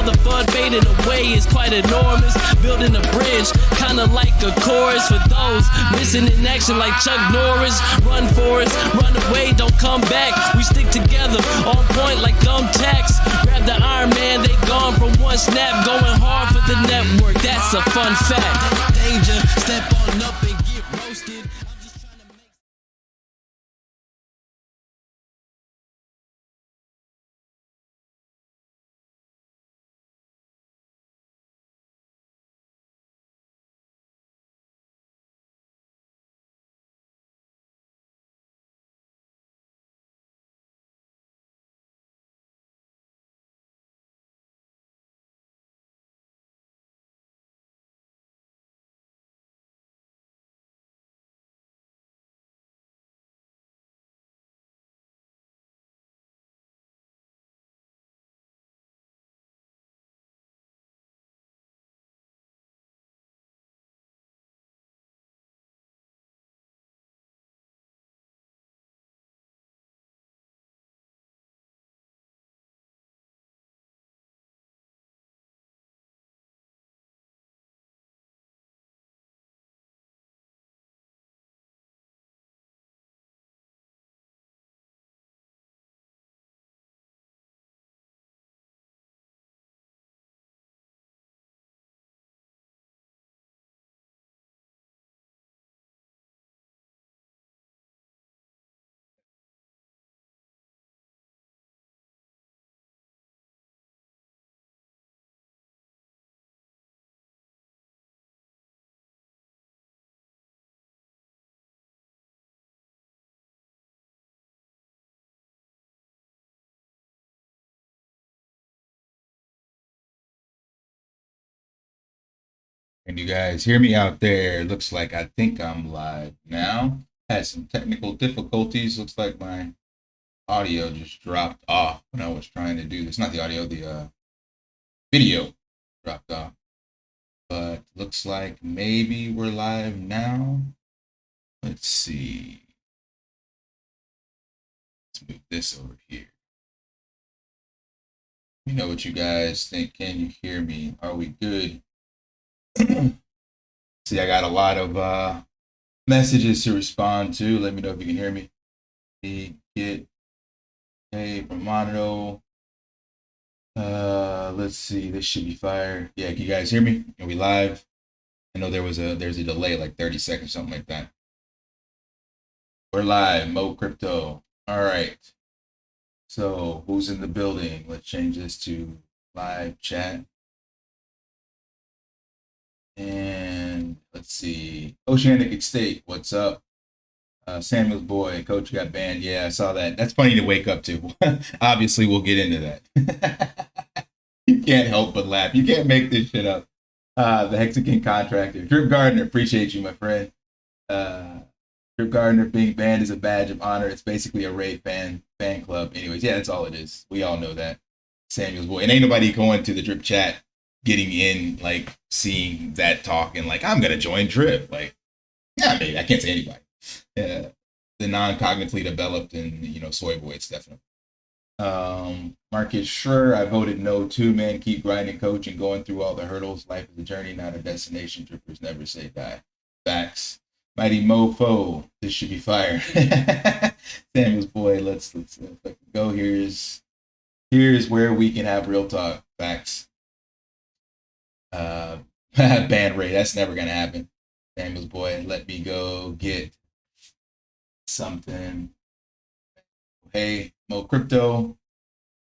The fun fading away is quite enormous. Building a bridge, kinda like a chorus for those missing in action like Chuck Norris. Run Forrest, run away, don't come back. We stick together, on point like thumbtacks. Grab the Iron Man, they gone from one snap. Going hard for the network, that's a fun fact. Danger, step on up and get roasted. I'm just trying to make... Can you guys hear me out there? Looks like I think I'm live now. Had some technical difficulties. Looks like my audio just dropped off when I was trying to do this. Not the audio, the video dropped off. But looks like maybe we're live now. Let's see. Let's move this over here. You know what you guys think. Can you hear me? Are we good? See, I got a lot of messages to respond to. Let me know if you can hear me. Get hey from Monaco. Let's see. This should be fire. Yeah, can you guys hear me? Are we live? I know there's a delay, like 30 seconds, something like that. We're live. Mo Crypto. All right. So who's in the building? Let's change this to live chat. And let's see. Oceanic Estate, what's up? Samuel's boy, coach got banned. Yeah, I saw that. That's funny to wake up to. Obviously, we'll get into that. You can't help but laugh. You can't make this shit up. The Hexagon contractor. Drip Gardner, appreciate you, my friend. Drip Gardner being banned is a badge of honor. It's basically a Ray fan club. Anyways, yeah, that's all it is. We all know that. Samuel's boy. And ain't nobody going to the Drip chat getting in, like, seeing that talk and like, I'm gonna join Drip. Like, yeah, maybe I can't say anybody. The non-cognitively developed and, you know, soy boys, definitely. Marcus Schroer, I voted no too, man. Keep grinding, coach, and going through all the hurdles. Life is a journey, not a destination. Drippers never say die. Facts. Mighty Mofo, this should be fire. Samuel's boy, let's go. Here's where we can have real talk. Facts. Ban Ray, that's never gonna happen. Samuel's boy, let me go get something. Hey, Mo Crypto,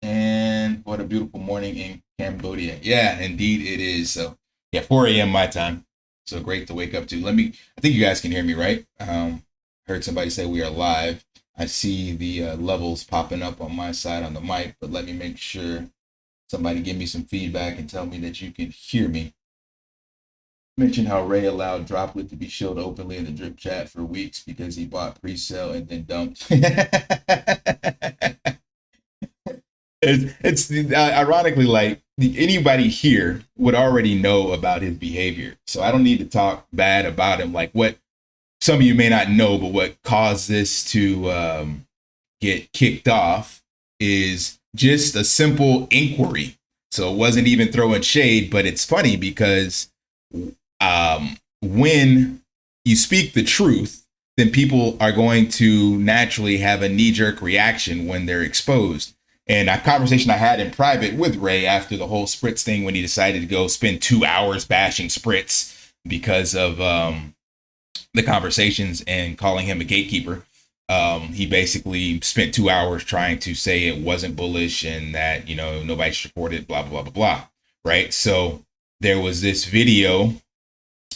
and what a beautiful morning in Cambodia. Yeah, indeed it is. So yeah, 4 a.m. my time. So great to wake up to. I think you guys can hear me, right? Heard somebody say we are live. I see the levels popping up on my side on the mic, but let me make sure. Somebody give me some feedback and tell me that you can hear me. Mention how Ray allowed Droplet to be showed openly in the Drip chat for weeks because he bought pre-sale and then dumped. it's ironically, like, anybody here would already know about his behavior. So I don't need to talk bad about him. Like, what some of you may not know, but what caused this to get kicked off is just a simple inquiry So it wasn't even throwing shade, but it's funny because when you speak the truth, then people are going to naturally have a knee-jerk reaction when they're exposed. And a conversation I had in private with Ray after the whole SPRITZ thing, when he decided to go spend 2 hours bashing SPRITZ because of the conversations and calling him a gatekeeper. He basically spent 2 hours trying to say it wasn't bullish and that, you know, nobody should support it, blah, blah, blah, blah, blah. Right. So there was this video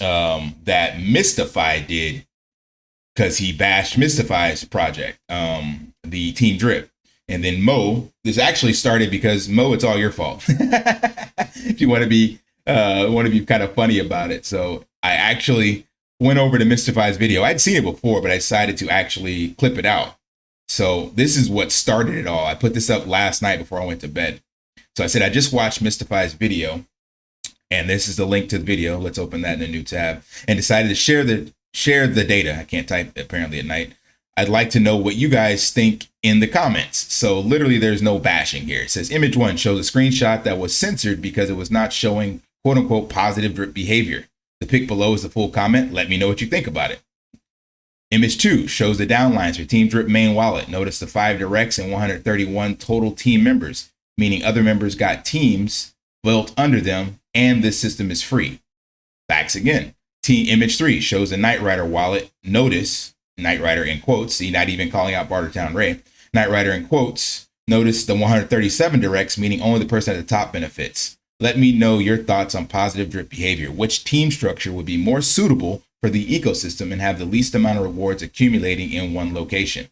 that Mystify did because he bashed Mystify's project, the Team Drip. And then Mo, this actually started because Mo, it's all your fault. If you want to be kind of funny about it. So I actually went over to Mystify's video. I'd seen it before, but I decided to actually clip it out. So this is what started it all. I put this up last night before I went to bed. So I said, I just watched Mystify's video, and this is the link to the video. Let's open that in a new tab, and decided to share the data. I can't type apparently at night. I'd like to know what you guys think in the comments. So literally there's no bashing here. It says image 1 shows a screenshot that was censored because it was not showing quote unquote positive drip behavior. The pic below is the full comment. Let me know what you think about it. Image 2 shows the downlines for Team Drip main wallet. Notice the 5 directs and 131 total team members, meaning other members got teams built under them and this system is free. Facts again. Image 3 shows a Knight Rider wallet. Notice Knight Rider in quotes, see, not even calling out Bartertown Ray. Knight Rider in quotes, notice the 137 directs, meaning only the person at the top benefits. Let me know your thoughts on positive drip behavior. Which team structure would be more suitable for the ecosystem and have the least amount of rewards accumulating in one location?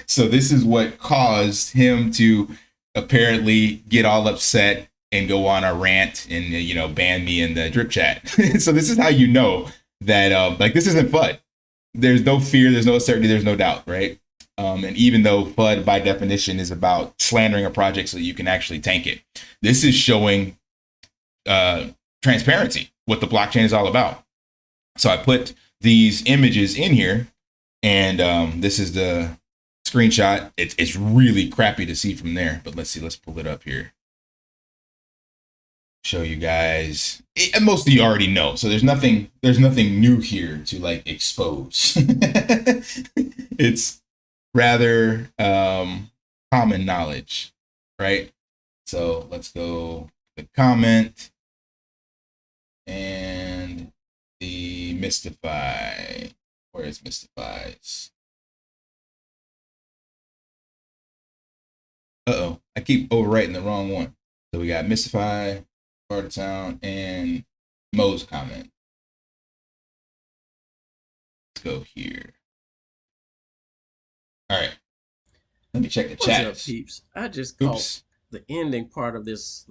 So this is what caused him to apparently get all upset and go on a rant and, you know, ban me in the drip chat. So this is how you know that like this isn't FUD. There's no fear, there's no uncertainty, there's no doubt, right? And even though FUD by definition is about slandering a project so that you can actually tank it, this is showing transparency, what the blockchain is all about. So I put these images in here, and this is the screenshot. It's really crappy to see from there, but let's see, let's pull it up here. Show you guys. Most of you already know, so there's nothing new here to like expose. It's rather common knowledge, right? So let's go the comment and the Mystify. Where is Mystify's? Uh-oh, I keep overwriting the wrong one. So we got Mystify, Bartertown, and Mo's comment. Let's go here. All right. Let me check the chat. What's up, peeps? I just caught the ending part of this.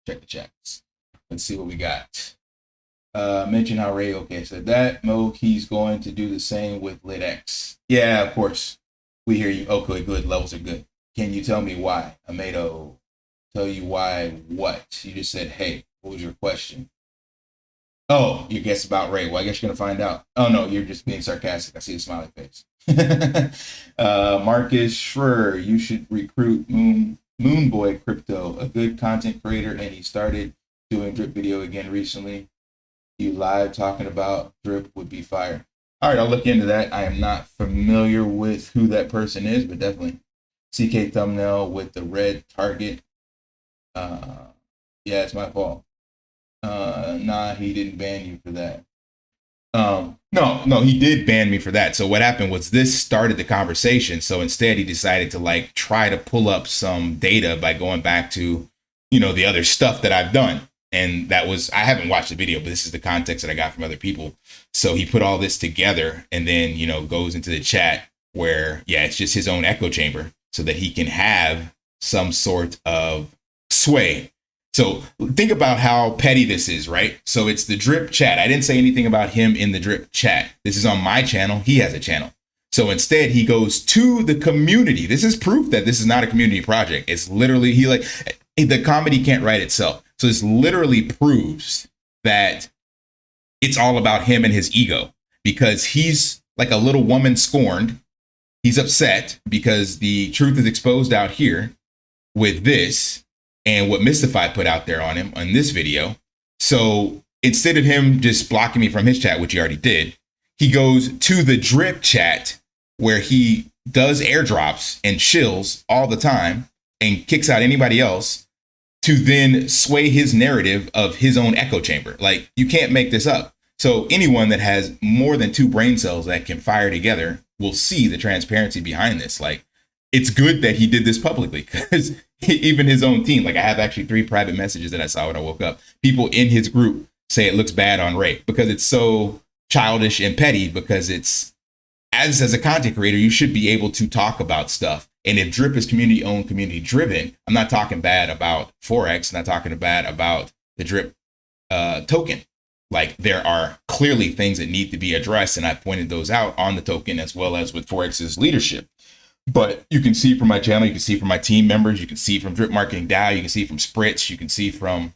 Check the chats. Let's see what we got. Mention how Ray said that. Mo, he's going to do the same with LitX. Yeah, of course. We hear you. Okay, good. Levels are good. Can you tell me why? Amato. Tell you why what? You just said, hey, what was your question? Oh, you guess about Ray. Well, I guess you're going to find out. Oh, no, you're just being sarcastic. I see a smiley face. Marcus Schrer, you should recruit Moonboy Crypto, a good content creator, and he started doing drip video again recently. You live talking about drip would be fire. All right, I'll look into that. I am not familiar with who that person is, but definitely. CK thumbnail with the red target. Yeah, it's my fault. Nah, he didn't ban you for that. No, he did ban me for that. So what happened was this started the conversation. So instead he decided to like try to pull up some data by going back to, you know, the other stuff that I've done. And that was, I haven't watched the video, but this is the context that I got from other people. So he put all this together and then, you know, goes into the chat where, yeah, it's just his own echo chamber so that he can have some sort of sway. So think about how petty this is, right? So it's the drip chat. I didn't say anything about him in the drip chat. This is on my channel. He has a channel. So instead he goes to the community. This is proof that this is not a community project. It's literally, the comedy can't write itself. So this literally proves that it's all about him and his ego, because he's like a little woman scorned. He's upset because the truth is exposed out here with this. and what Mystify put out there on him on this video. So instead of him just blocking me from his chat, which he already did, he goes to the drip chat where he does airdrops and shills all the time and kicks out anybody else to then sway his narrative of his own echo chamber. Like, you can't make this up. So anyone that has more than 2 brain cells that can fire together will see the transparency behind this. Like, it's good that he did this publicly, because even his own team, like, I have actually 3 private messages that I saw when I woke up. People in his group say it looks bad on Ray because it's so childish and petty, because it's, as a content creator, you should be able to talk about stuff. And if drip is community owned, community driven, I'm not talking bad about Forex, not talking bad about the drip token. Like, there are clearly things that need to be addressed, and I pointed those out on the token as well as with Forex's leadership. But you can see from my channel, you can see from my team members, you can see from Drip Marketing DAO, you can see from SPRITZ, you can see from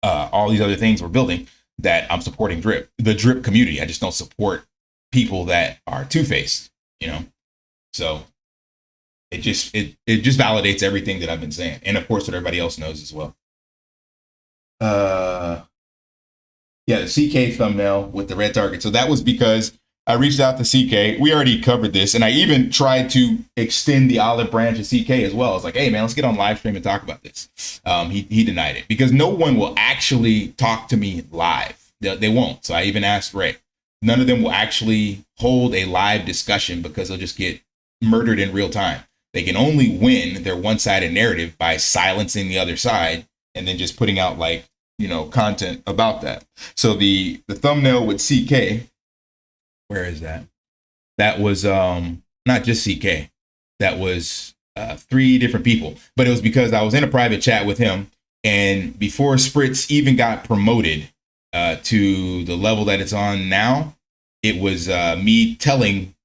all these other things we're building, that I'm supporting drip, the drip community. I just don't support people that are two-faced, you know? So it just validates everything that I've been saying. And of course, what everybody else knows as well. Yeah, the CK thumbnail with the red target. So that was because I reached out to CK. We already covered this. And I even tried to extend the olive branch to CK as well. I was like, hey man, let's get on live stream and talk about this. He denied it because no one will actually talk to me live. They won't. So I even asked Ray. None of them will actually hold a live discussion because they'll just get murdered in real time. They can only win their one-sided narrative by silencing the other side and then just putting out, like, you know, content about that. So the thumbnail with CK, where is that? That was not just CK. That was 3 different people. But it was because I was in a private chat with him, and before SPRITZ even got promoted to the level that it's on now, it was me telling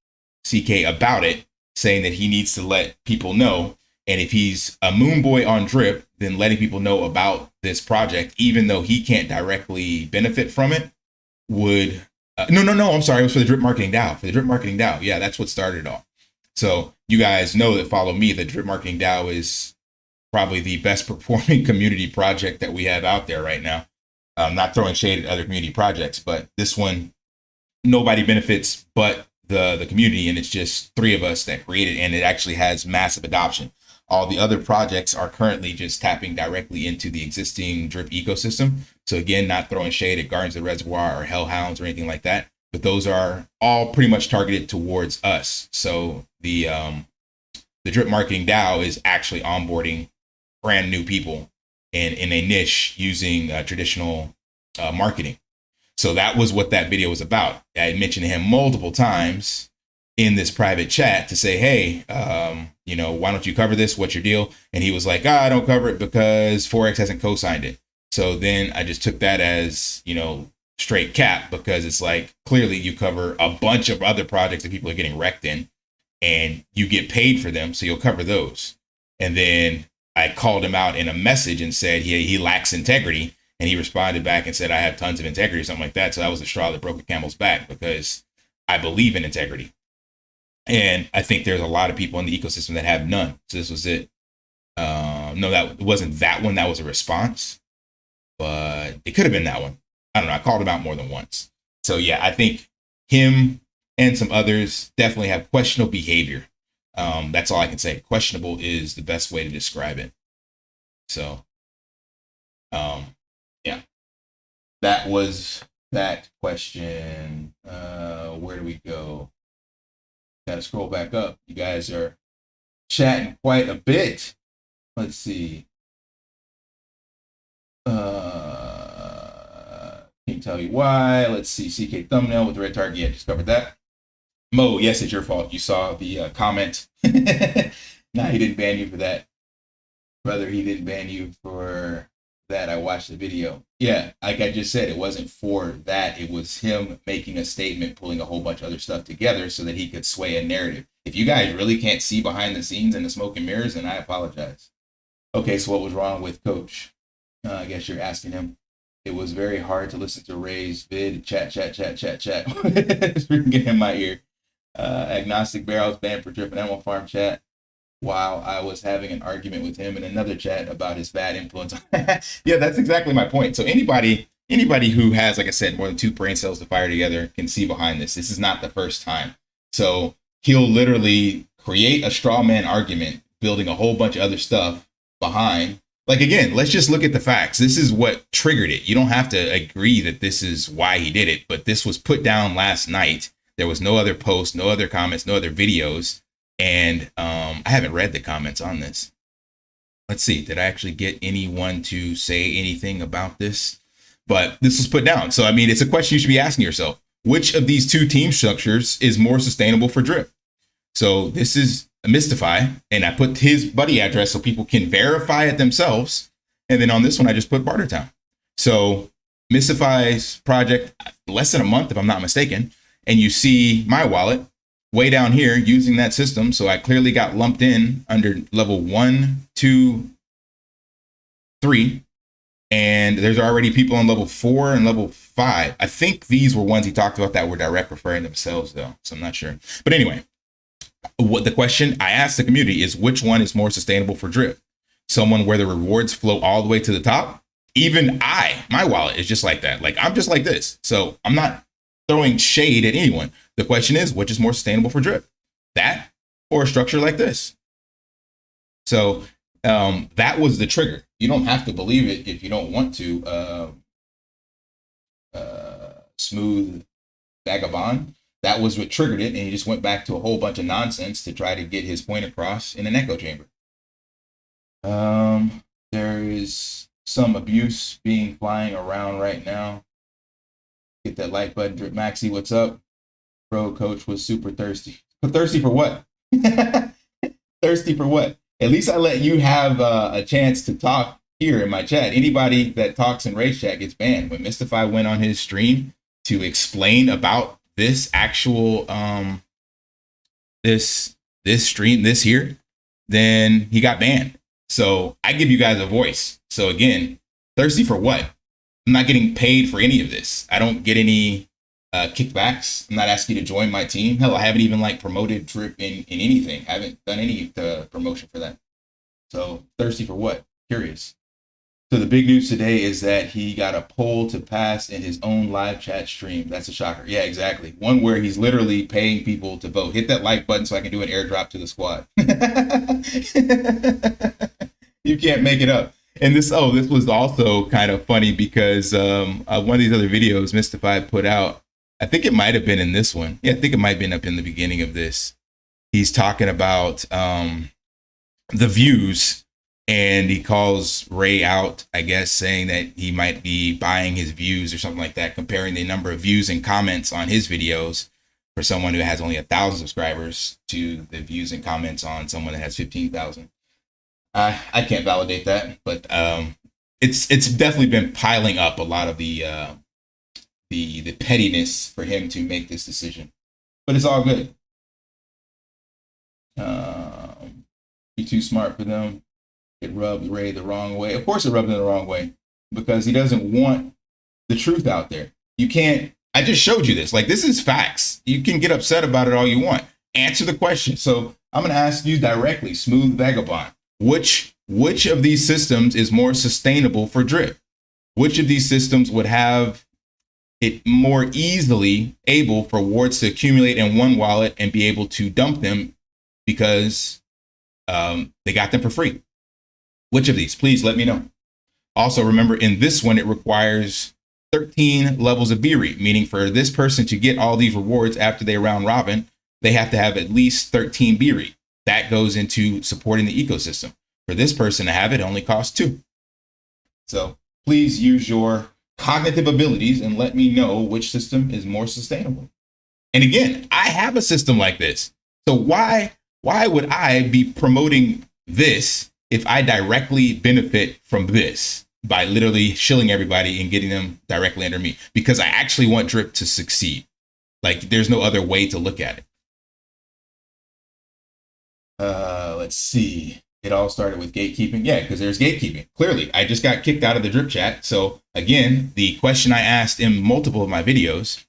CK about it, saying that he needs to let people know. And if he's a moon boy on drip, then letting people know about this project, even though he can't directly benefit from it, would no, I'm sorry. It was for the Drip Marketing DAO. For the Drip Marketing DAO. Yeah, that's what started it all. So you guys know that follow me, the Drip Marketing DAO is probably the best performing community project that we have out there right now. I'm not throwing shade at other community projects, but this one, nobody benefits but the community, and it's just 3 of us that create it, and it actually has massive adoption. All the other projects are currently just tapping directly into the existing drip ecosystem. So again, not throwing shade at Gardens of the Reservoir or Hellhounds or anything like that, but those are all pretty much targeted towards us. So the Drip Marketing DAO is actually onboarding brand new people in a niche using traditional marketing. So that was what that video was about. I mentioned to him multiple times in this private chat to say, hey, you know, why don't you cover this? What's your deal? And he was like, I don't cover it because Forex hasn't co-signed it. So then I just took that as, you know, straight cap, because it's like, clearly you cover a bunch of other projects that people are getting wrecked in and you get paid for them. So you'll cover those. And then I called him out in a message and said he lacks integrity. And he responded back and said, I have tons of integrity or something like that. So that was the straw that broke the camel's back, because I believe in integrity. And I think there's a lot of people in the ecosystem that have none. So this was it. No, that wasn't that one. That was a response, but it could have been that one. I don't know. I called him out more than once. So yeah, I think him and some others definitely have questionable behavior. That's all I can say. Questionable is the best way to describe it. So, yeah, that was that question. Where do we go? Got to scroll back up. You guys are chatting quite a bit. Let's see. Can't tell you why. Let's see. CK thumbnail with the red target. Yeah, just covered that. Mo, yes, it's your fault. You saw the comment. Nah, he didn't ban you for that. Brother, he didn't ban you for that. I watched the video. Yeah, like I just said, it wasn't for that. It was him making a statement, pulling a whole bunch of other stuff together so that he could sway a narrative. If you guys really can't see behind the scenes and the smoke and mirrors, then I apologize. Okay, so what was wrong with Coach? I guess you're asking him. It was very hard to listen to Ray's vid. Chat. It's freaking in my ear. Agnostic Barrels banned for Drip and Animal Farm chat. while I was having an argument with him in another chat about his bad influence. Yeah, that's exactly my point. So anybody who has, like I said, more than 2 brain cells to fire together can see behind this. This is not the first time. So he'll literally create a straw man argument, building a whole bunch of other stuff behind. Like, again, let's just look at the facts. This is what triggered it. You don't have to agree that this is why he did it, but this was put down last night. There was no other posts, no other comments, no other videos. And I haven't read the comments on this. Let's see. Did I actually get anyone to say anything about this? But this was put down. So, I mean, it's a question you should be asking yourself. Which of these 2 team structures is more sustainable for Drip? So this is a Mystify, and I put his buddy address so people can verify it themselves. And then on this one, I just put Bartertown. So Mystify's project, less than a month, if I'm not mistaken. And you see my wallet way down here using that system. So I clearly got lumped in under level 1, 2, 3. And there's already people on level 4 and level 5. I think these were ones he talked about that were direct referring themselves, though. So I'm not sure. But anyway, what the question I asked the community is, which one is more sustainable for Drip? Someone where the rewards flow all the way to the top? Even my wallet is just like that. Like, I'm just like this. So I'm not throwing shade at anyone. The question is, which is more sustainable for Drip? That or a structure like this? So that was the trigger. You don't have to believe it if you don't want to. Smooth Vagabond. That was what triggered it, and he just went back to a whole bunch of nonsense to try to get his point across in an echo chamber. There is some abuse being flying around right now. Hit that like button. Drip Maxi, what's up? Bro, coach was super thirsty. But thirsty for what? Thirsty for what? At least I let you have a chance to talk here in my chat. Anybody that talks in race chat gets banned. When Mystify went on his stream to explain about this actual this stream, this here, then he got banned. So I give you guys a voice. So again, thirsty for what? I'm not getting paid for any of this. I don't get any kickbacks. I'm not asking you to join my team. Hell, I haven't even like promoted Drip in anything. I haven't done any promotion for that. So thirsty for what? Curious. So the big news today is that he got a poll to pass in his own live chat stream. That's a shocker. Yeah, exactly. One where he's literally paying people to vote. Hit that like button so I can do an airdrop to the squad. You can't make it up. And this was also kind of funny because one of these other videos Mystify put out, I think it might have been in this one. Yeah, I think it might have been up in the beginning of this. He's talking about the views, and he calls Ray out, I guess, saying that he might be buying his views or something like that, comparing the number of views and comments on his videos for someone who has only 1,000 subscribers to the views and comments on someone that has 15,000. I can't validate that, but it's definitely been piling up a lot of the pettiness for him to make this decision. But it's all good. You're too smart for them. It rubbed Ray the wrong way. Of course it rubbed him the wrong way, because he doesn't want the truth out there. You can't, I just showed you this. Like, this is facts. You can get upset about it all you want. Answer the question. So I'm going to ask you directly, Smooth Vagabond, which of these systems is more sustainable for Drip? Which of these systems would have it more easily able for rewards to accumulate in one wallet and be able to dump them because they got them for free? Which of these? Please let me know. Also, remember, in this one, it requires 13 levels of B-Read, meaning for this person to get all these rewards after they round robin, they have to have at least 13 B-Read. That goes into supporting the ecosystem. For this person to have it, only costs 2. So please use your cognitive abilities and let me know which system is more sustainable. And again, I have a system like this. So why would I be promoting this if I directly benefit from this by literally shilling everybody and getting them directly under me? Because I actually want Drip to succeed. Like, there's no other way to look at it. Let's see. It all started with gatekeeping. Yeah, because there's gatekeeping. Clearly, I just got kicked out of the Drip chat. So again, the question I asked in multiple of my videos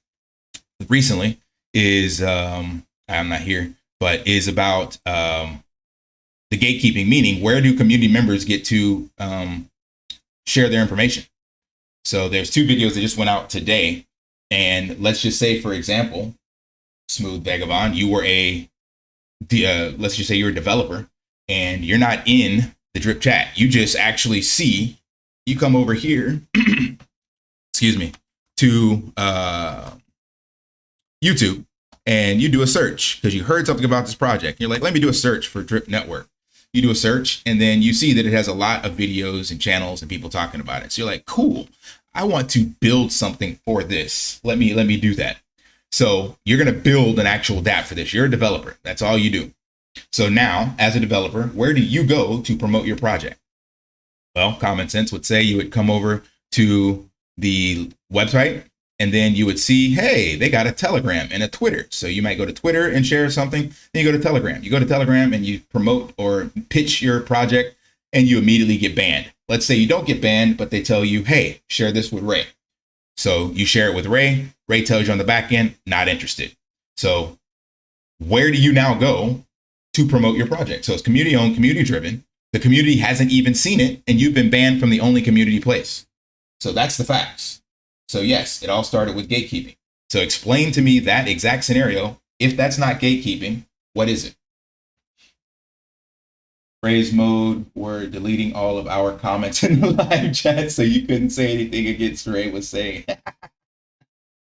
recently is, I'm not here, but is about the gatekeeping, meaning where do community members get to share their information? So there's 2 videos that just went out today. And let's just say, for example, Smooth Vagabond, you were let's just say you're a developer and you're not in the drip chat. You just actually see, you come over here, excuse me, to YouTube and you do a search because you heard something about this project. You're like, let me do a search for Drip Network. You do a search and then you see that it has a lot of videos and channels and people talking about it. So you're like, cool, I want to build something for this. Let me do that. So you're going to build an actual dApp for this. You're a developer. That's all you do. So now, as a developer, where do you go to promote your project? Well, common sense would say you would come over to the website and then you would see, hey, they got a Telegram and a Twitter. So you might go to Twitter and share something. Then you go to Telegram. You go to Telegram and you promote or pitch your project and you immediately get banned. Let's say you don't get banned, but they tell you, hey, share this with Ray. So you share it with Ray. Ray tells you on the back end, not interested. So where do you now go to promote your project? So it's community owned, community driven. The community hasn't even seen it and you've been banned from the only community place. So that's the facts. So yes, it all started with gatekeeping. So explain to me that exact scenario. If that's not gatekeeping, what is it? Ray's mode, we're deleting all of our comments in the live chat so you couldn't say anything against Ray was saying.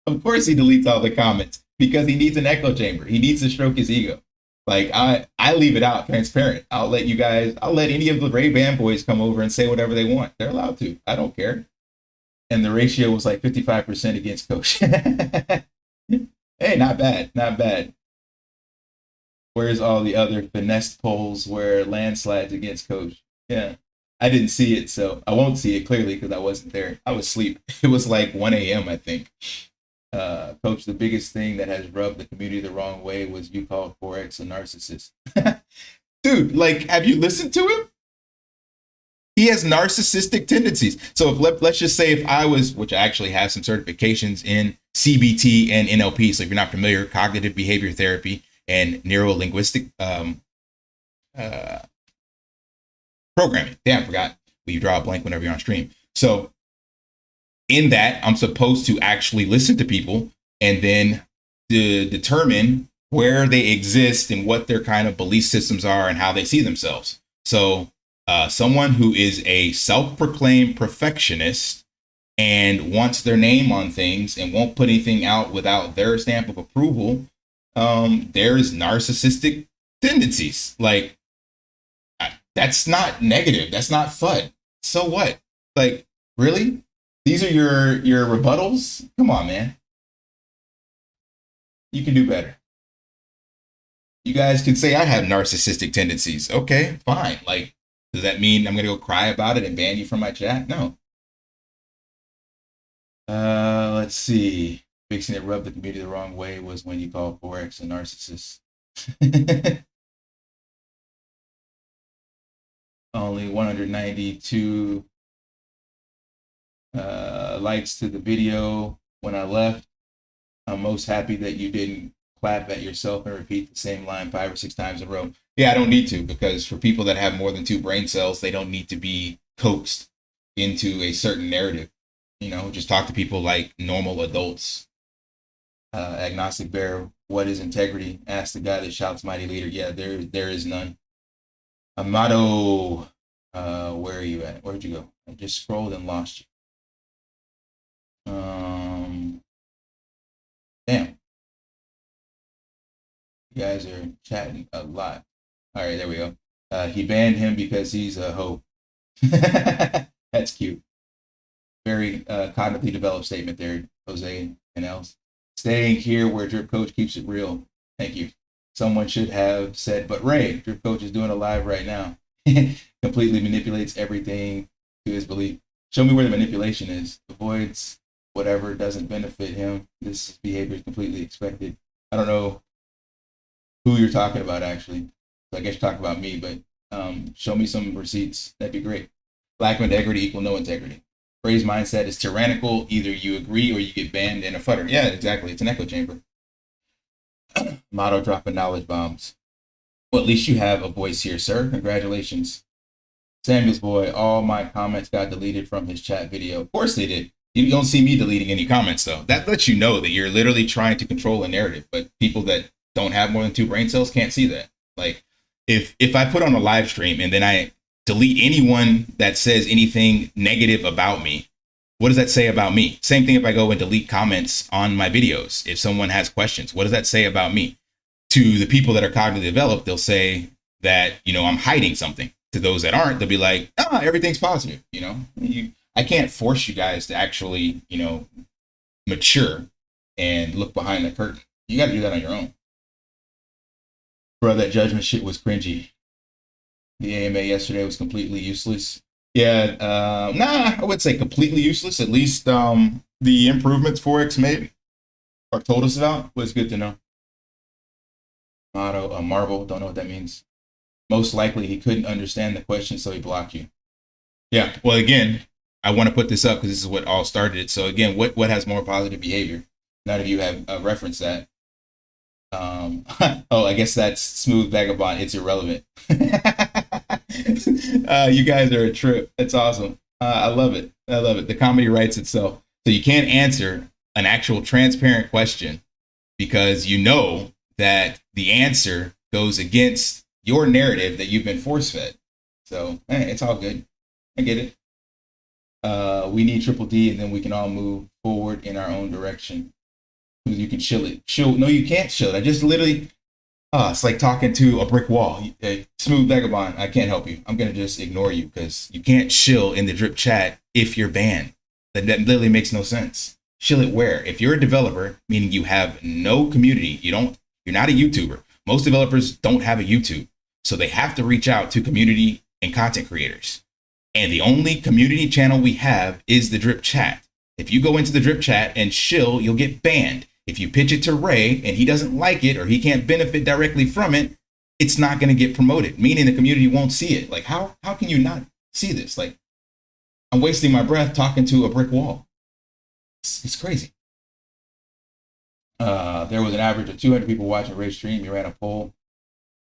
Of course he deletes all the comments because he needs an echo chamber. He needs to stroke his ego. Like I leave it out transparent. I'll let any of the Ray Band boys come over and say whatever they want. They're allowed to. I don't care. And the ratio was like 55% against Coach. Hey, not bad. Not bad. Where's all the other finesse polls where landslides against Coach? Yeah, I didn't see it, so I won't see it clearly because I wasn't there. I was asleep. It was like 1 a.m., I think. Coach, the biggest thing that has rubbed the community the wrong way was you called Forex a narcissist. Dude, like, have you listened to him? He has narcissistic tendencies. So if let's just say if I was, which I actually have some certifications in CBT and NLP. So if you're not familiar, cognitive behavior therapy and neuro-linguistic programming. Damn, I forgot. Well, you draw a blank whenever you're on stream. So in that, I'm supposed to actually listen to people and then determine where they exist and what their kind of belief systems are and how they see themselves. So someone who is a self-proclaimed perfectionist and wants their name on things and won't put anything out without their stamp of approval, there's narcissistic tendencies. Like, that's not negative. That's not FUD. So what? Like, really? These are your rebuttals? Come on, man. You can do better. You guys can say I have narcissistic tendencies. Okay, fine. Like, does that mean I'm going to go cry about it and ban you from my chat? No. Let's see. Fixing it rubbed the community the wrong way was when you called Forex a narcissist. Only 192 likes to the video when I left. I'm most happy that you didn't clap at yourself and repeat the same line 5 or 6 times in a row. Yeah, I don't need to, because for people that have more than 2 brain cells, they don't need to be coaxed into a certain narrative. You know, just talk to people like normal adults. Agnostic Bear, what is integrity? Ask the guy that shouts mighty leader. Yeah, there is none. Amato, where are you at? Where'd you go? I just scrolled and lost you. Damn. You guys are chatting a lot. All right, there we go. He banned him because he's a hoe. That's cute. Very cognitively developed statement there, Jose and else. Staying here where Drip Coach keeps it real. Thank you. Someone should have said, but Ray, Drip Coach is doing a live right now. Completely manipulates everything to his belief. Show me where the manipulation is. Avoids whatever doesn't benefit him. This behavior is completely expected. I don't know who you're talking about, actually. So I guess you're talking about me, but show me some receipts. That'd be great. Lack of integrity equal no integrity. Ray's mindset is tyrannical. Either you agree or you get banned in a fudder. Yeah, exactly. It's an echo chamber. Motto dropping knowledge bombs. Well, at least you have a voice here, sir. Congratulations. Samuel's boy, all my comments got deleted from his chat video. Of course they did. You don't see me deleting any comments, though. That lets you know that you're literally trying to control a narrative. But people that don't have more than 2 brain cells can't see that. Like, if I put on a live stream and then I delete anyone that says anything negative about me, what does that say about me? Same thing if I go and delete comments on my videos. If someone has questions, what does that say about me? To the people that are cognitively developed, they'll say that, you know, I'm hiding something. To those that aren't, they'll be like, everything's positive. You know, I can't force you guys to actually, you know, mature and look behind the curtain. You got to do that on your own. Bro, that judgment shit was cringy. The AMA yesterday was completely useless. Yeah, I wouldn't say completely useless. At least the improvements Forex made or told us about was good to know. Motto, marble, don't know what that means. Most likely he couldn't understand the question, so he blocked you. Yeah, well, again, I want to put this up because this is what all started it. So again, what has more positive behavior? None of you have referenced that. Oh, I guess that's Smooth Vagabond. It's irrelevant. You guys are a trip. That's awesome. I love it. I love it. The comedy writes itself. So you can't answer an actual transparent question because you know that the answer goes against your narrative that you've been force fed. So it's all good. I get it. We need Triple D and then we can all move forward in our own direction. You can shill it. No, you can't shill it. I just literally, it's like talking to a brick wall. Smooth Vagabond, I can't help you. I'm going to just ignore you because you can't shill in the drip chat if you're banned. That literally makes no sense. Shill it where? If you're a developer, meaning you have no community, you're not a YouTuber. Most developers don't have a YouTube. So they have to reach out to community and content creators. And the only community channel we have is the drip chat. If you go into the drip chat and shill, you'll get banned. If you pitch it to Ray and he doesn't like it or he can't benefit directly from it, it's not going to get promoted, meaning the community won't see it. Like, how can you not see this? Like, I'm wasting my breath talking to a brick wall. It's crazy. There was an average of 200 people watching Ray's stream. You ran a poll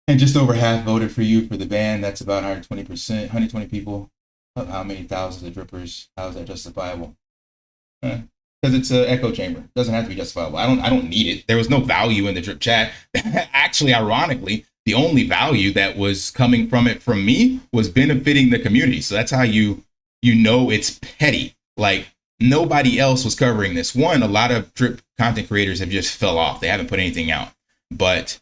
and just over half voted for you for the ban. That's about 120%, 120 people. How many thousands of drippers? How is that justifiable? Because it's an echo chamber. It doesn't have to be justifiable. I don't need it. There was no value in the drip chat. Actually, ironically, the only value that was coming from it from me was benefiting the community. So that's how you know it's petty. Like, nobody else was covering this. One, a lot of drip content creators have just fell off. They haven't put anything out. But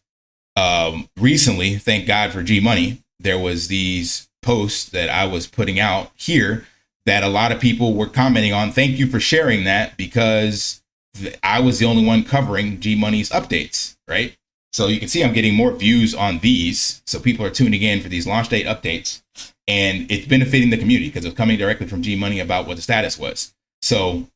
recently, thank God for G Money, there was these posts that I was putting out here that a lot of people were commenting on. Thank you for sharing that because I was the only one covering G Money's updates, right? So you can see I'm getting more views on these. So people are tuning in for these launch date updates and it's benefiting the community because it's coming directly from G Money about what the status was. So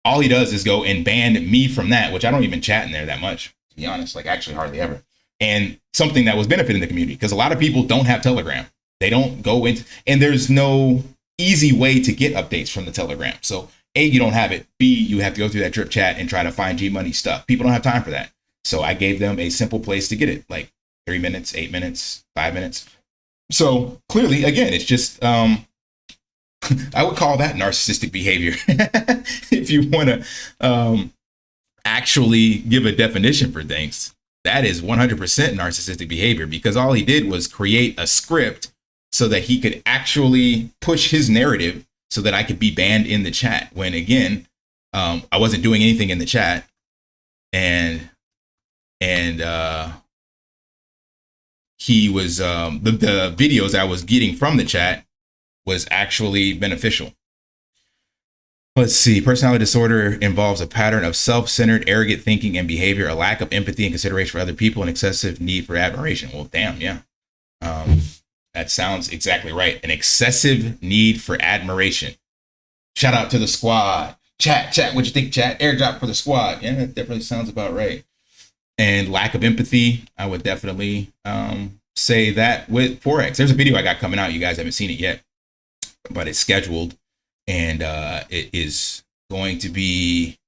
all he does is go and ban me from that, which I don't even chat in there that much, to be honest, like actually hardly ever. And something that was benefiting the community because a lot of people don't have Telegram. They don't go into, and there's no easy way to get updates from the Telegram. So A, you don't have it. B, you have to go through that drip chat and try to find G Money stuff. People don't have time for that. So I gave them a simple place to get it, like 3 minutes, 8 minutes, 5 minutes. So clearly, again, it's just, I would call that narcissistic behavior. If you want to actually give a definition for things, that is 100% narcissistic behavior because all he did was create a script so that he could actually push his narrative so that I could be banned in the chat. When again, I wasn't doing anything in the chat, and he was the videos I was getting from the chat was actually beneficial. Let's see. Personality disorder involves a pattern of self-centered, arrogant thinking and behavior, a lack of empathy and consideration for other people, and excessive need for admiration. Well, damn, yeah. That sounds exactly right. An excessive need for admiration. Shout out to the squad. Chat, what'd you think, chat? Airdrop for the squad. Yeah, that definitely sounds about right. And lack of empathy, I would definitely say that with Forex. There's a video I got coming out. You guys haven't seen it yet, but it's scheduled. And it is going to be,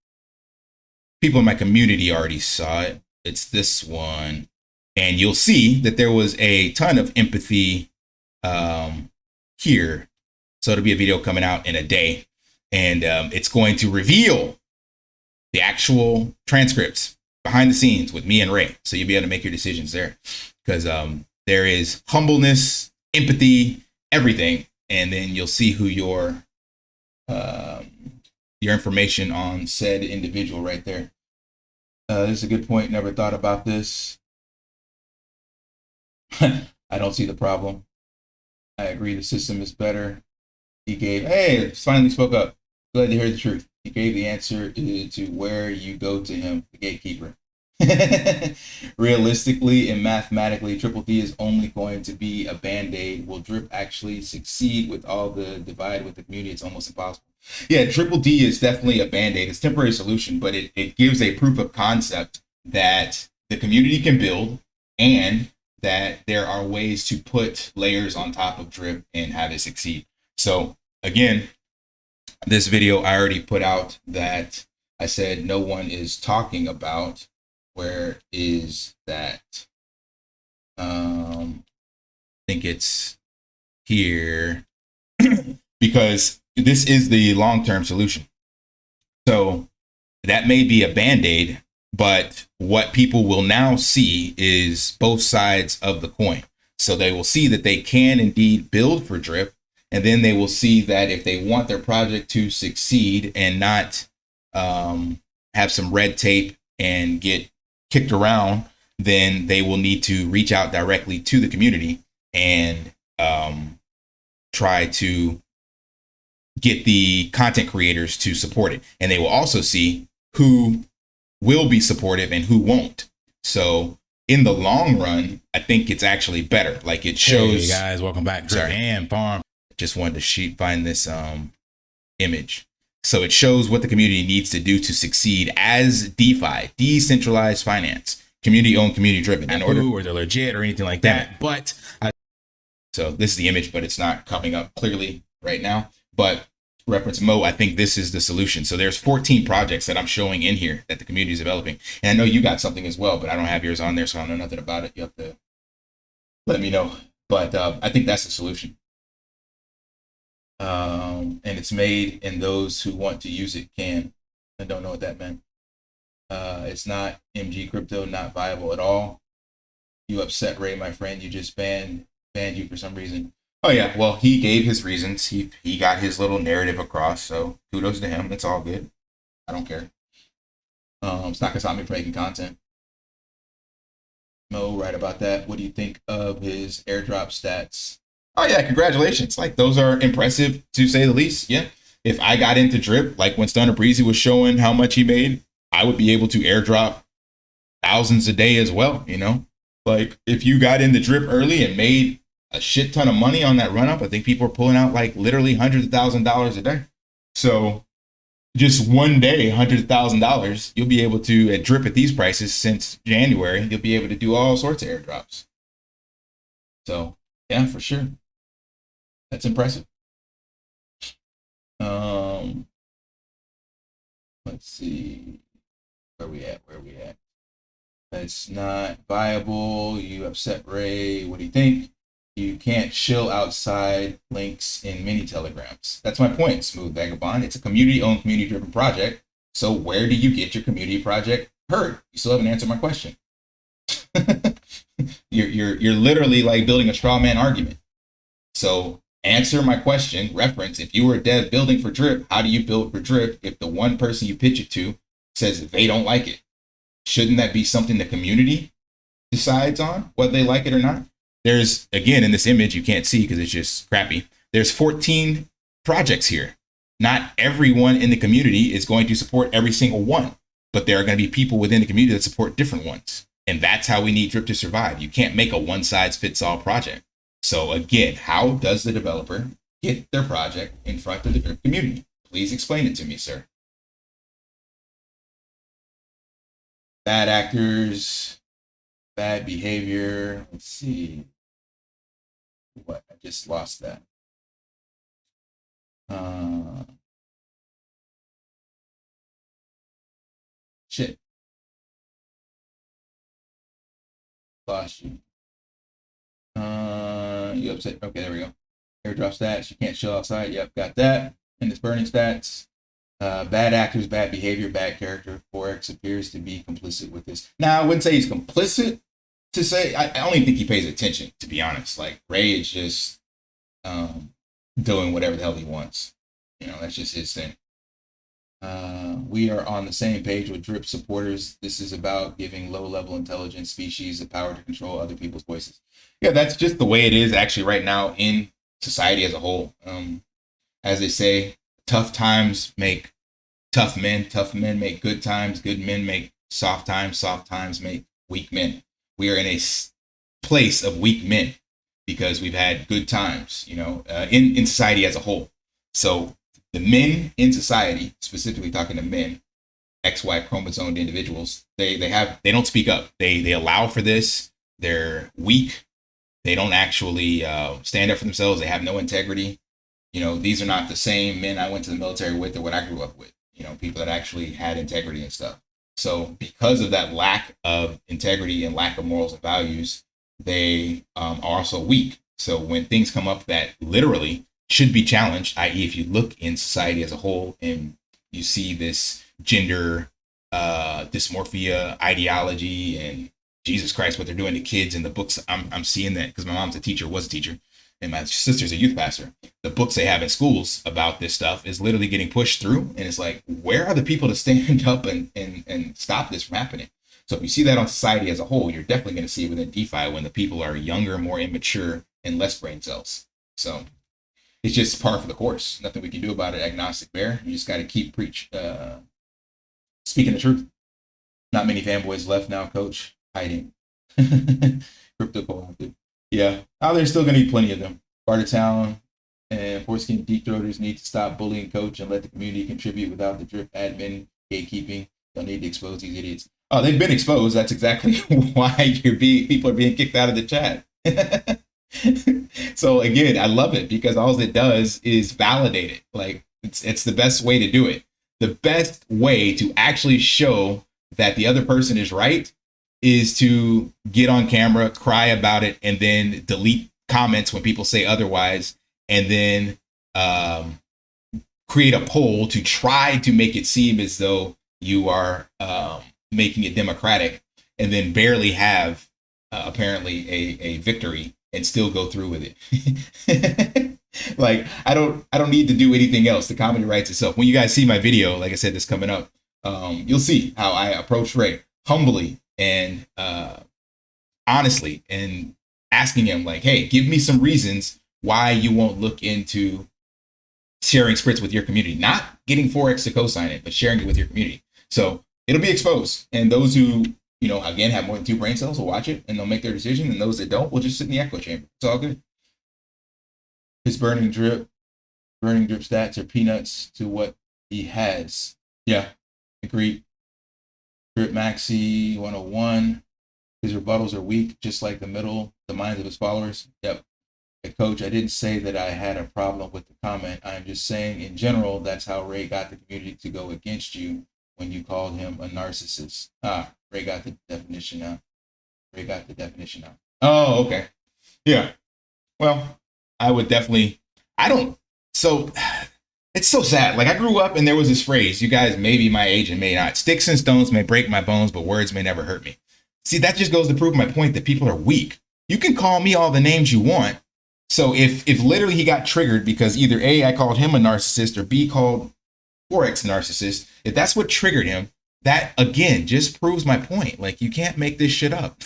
people in my community already saw it. It's this one. And you'll see that there was a ton of empathy here. So it'll be a video coming out in a day, and it's going to reveal the actual transcripts behind the scenes with me and Ray. So you'll be able to make your decisions there, because there is humbleness, empathy, everything. And then you'll see who your information on said individual right there. This is a good point. Never thought about this. I don't see the problem. I agree the system is better. He gave, hey, finally spoke up. Glad to hear the truth. He gave the answer to where you go to him, the gatekeeper. Realistically and mathematically, Triple D is only going to be a band-aid. Will Drip actually succeed with all the divide with the community? It's almost impossible. Yeah, Triple D is definitely a band-aid. It's a temporary solution, but it gives a proof of concept that the community can build, and that there are ways to put layers on top of Drip and have it succeed. So again, this video I already put out that I said no one is talking about. Where is that? I think it's here, because this is the long-term solution. So that may be a band-aid, but what people will now see is both sides of the coin. So they will see that they can indeed build for Drip, and then they will see that if they want their project to succeed and not have some red tape and get kicked around, then they will need to reach out directly to the community and try to get the content creators to support it. And they will also see who will be supportive and who won't. So in the long run, I think it's actually better. Like it shows. Hey guys, welcome back to and Farm. Just wanted to find this image. So it shows what the community needs to do to succeed as DeFi, decentralized finance, community owned, community driven, in order, or they're legit or anything like that. But so this is the image, but it's not coming up clearly right now. But reference Mo, I think this is the solution. So there's 14 projects that I'm showing in here that the community is developing. And I know you got something as well, but I don't have yours on there, so I know nothing about it. You have to let me know. But I think that's the solution. And it's made, and those who want to use it can. I don't know what that meant. It's not MG crypto, not viable at all. You upset Ray, my friend. You just banned you for some reason. Oh yeah, well, he gave his reasons. He got his little narrative across, so kudos to him. It's all good. I don't care. It's not gonna stop me from making content. Mo, right about that. What do you think of his airdrop stats? Oh yeah, congratulations. Like, those are impressive to say the least. Yeah. If I got into Drip, like when Stunner Breezy was showing how much he made, I would be able to airdrop thousands a day as well, you know? Like, if you got into Drip early and made a shit ton of money on that run up, I think people are pulling out like literally hundreds of $1,000s a day. So just one day, $100,000, you'll be able to, at Drip at these prices since January, you'll be able to do all sorts of airdrops. So yeah, for sure. That's impressive. Let's see. Where we at? It's not viable. You upset Ray. What do you think? You can't shill outside links in mini telegrams. That's my point, Smooth Vagabond. It's a community-owned, community-driven project. So where do you get your community project heard? You still haven't answered my question. You're literally like building a straw man argument. So answer my question. Reference, if you were a dev building for Drip, how do you build for Drip if the one person you pitch it to says that they don't like it? Shouldn't that be something the community decides on, whether they like it or not? There's, again, in this image, you can't see because it's just crappy. There's 14 projects here. Not everyone in the community is going to support every single one, but there are going to be people within the community that support different ones. And that's how we need Drip to survive. You can't make a one-size-fits-all project. So again, how does the developer get their project in front of the Drip community? Please explain it to me, sir. Bad actors, bad behavior. Let's see. What? I just lost that. Shit. Lost you. You upset? Okay, there we go. Airdrop stats. You can't show outside. Yep, got that. And it's burning stats. Bad actors, bad behavior, bad character. Forex appears to be complicit with this. Now, I wouldn't say he's complicit. To say, I don't even think he pays attention. To be honest, like Ray is just doing whatever the hell he wants. You know, that's just his thing. We are on the same page with Drip supporters. This is about giving low-level intelligence species the power to control other people's voices. Yeah, that's just the way it is actually right now in society as a whole. As they say, tough times make tough men make good times, good men make soft times make weak men. We are in a place of weak men because we've had good times, you know, in society as a whole. So the men in society, specifically talking to men, XY chromosomed individuals, they don't speak up. They allow for this. They're weak. They don't actually stand up for themselves. They have no integrity. You know, these are not the same men I went to the military with or what I grew up with. You know, people that actually had integrity and stuff. So because of that lack of integrity and lack of morals and values, they are also weak. So when things come up that literally should be challenged, i.e. if you look in society as a whole and you see this gender dysmorphia ideology and Jesus Christ, what they're doing to kids in the books, I'm seeing that because my mom's a teacher, was a teacher, and my sister's a youth pastor. The books they have in schools about this stuff is literally getting pushed through. And it's like, where are the people to stand up and stop this from happening? So if you see that on society as a whole, you're definitely going to see it within DeFi when the people are younger, more immature, and less brain cells. So it's just par for the course. Nothing we can do about it. Agnostic bear. You just got to keep speaking the truth. Not many fanboys left now, coach. Hiding. Crypto co-opted. Yeah. Now there's still going to be plenty of them. Bartertown and Foreskin Deep Throaters need to stop bullying coach and let the community contribute without the drip admin gatekeeping. Don't need to expose these idiots. Oh, they've been exposed. That's exactly why people are being kicked out of the chat. So again, I love it because all it does is validate it. Like it's the best way to do it. The best way to actually show that the other person is right is to get on camera, cry about it, and then delete comments when people say otherwise, and then create a poll to try to make it seem as though you are making it democratic, and then barely have apparently a victory and still go through with it. Like I don't need to do anything else. The comedy writes itself. When you guys see my video, like I said, this coming up, you'll see how I approach Ray humbly and honestly, and asking him like, hey, give me some reasons why you won't look into sharing SPRITZ with your community, not getting Forex to co-sign it, but sharing it with your community. So it'll be exposed. And those who, you know, again, have more than 2 brain cells will watch it and they'll make their decision. And those that don't will just sit in the echo chamber. It's all good. His burning drip stats are peanuts to what he has. Yeah, agreed. Drip Maxi 101. His rebuttals are weak, just like the minds of his followers. Yep. Hey, coach, I didn't say that I had a problem with the comment. I'm just saying in general, that's how Ray got the community to go against you when you called him a narcissist. Ray got the definition out. Oh, okay. Yeah. Well, I would definitely, so it's so sad. Like I grew up and there was this phrase, you guys may be my age and may not. Sticks and stones may break my bones, but words may never hurt me. See, that just goes to prove my point that people are weak. You can call me all the names you want. So if literally he got triggered because either A, I called him a narcissist, or B, called Forex a narcissist, if that's what triggered him, that again just proves my point. Like you can't make this shit up.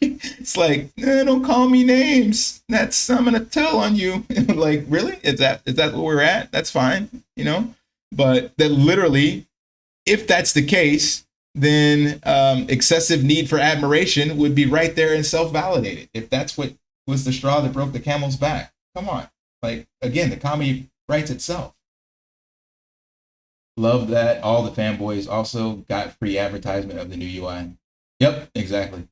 It's like, don't call me names. I'm gonna tell on you. Like, really? Is that where we're at? That's fine, you know? But that literally, if that's the case, then excessive need for admiration would be right there and self-validated. If that's what was the straw that broke the camel's back. Come on. Like, again, the comedy writes itself. Love that all the fanboys also got free advertisement of the new UI. Yep, exactly.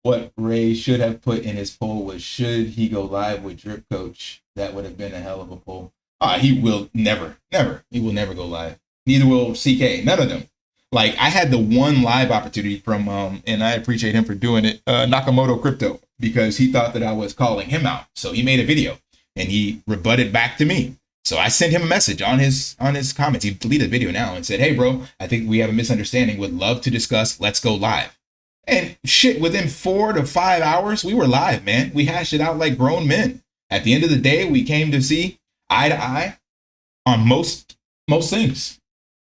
What Ray should have put in his poll was, should he go live with Drip Coach? That would have been a hell of a poll. He will never. He will never go live. Neither will CK. None of them. Like I had the one live opportunity from, and I appreciate him for doing it, Nakamoto Crypto, because he thought that I was calling him out. So he made a video and he rebutted back to me. So I sent him a message on his comments. He deleted the video now and said, "Hey, bro, I think we have a misunderstanding. Would love to discuss. Let's go live." And shit, within 4 to 5 hours, we were live, man. We hashed it out like grown men. At the end of the day, we came to see eye to eye on most things.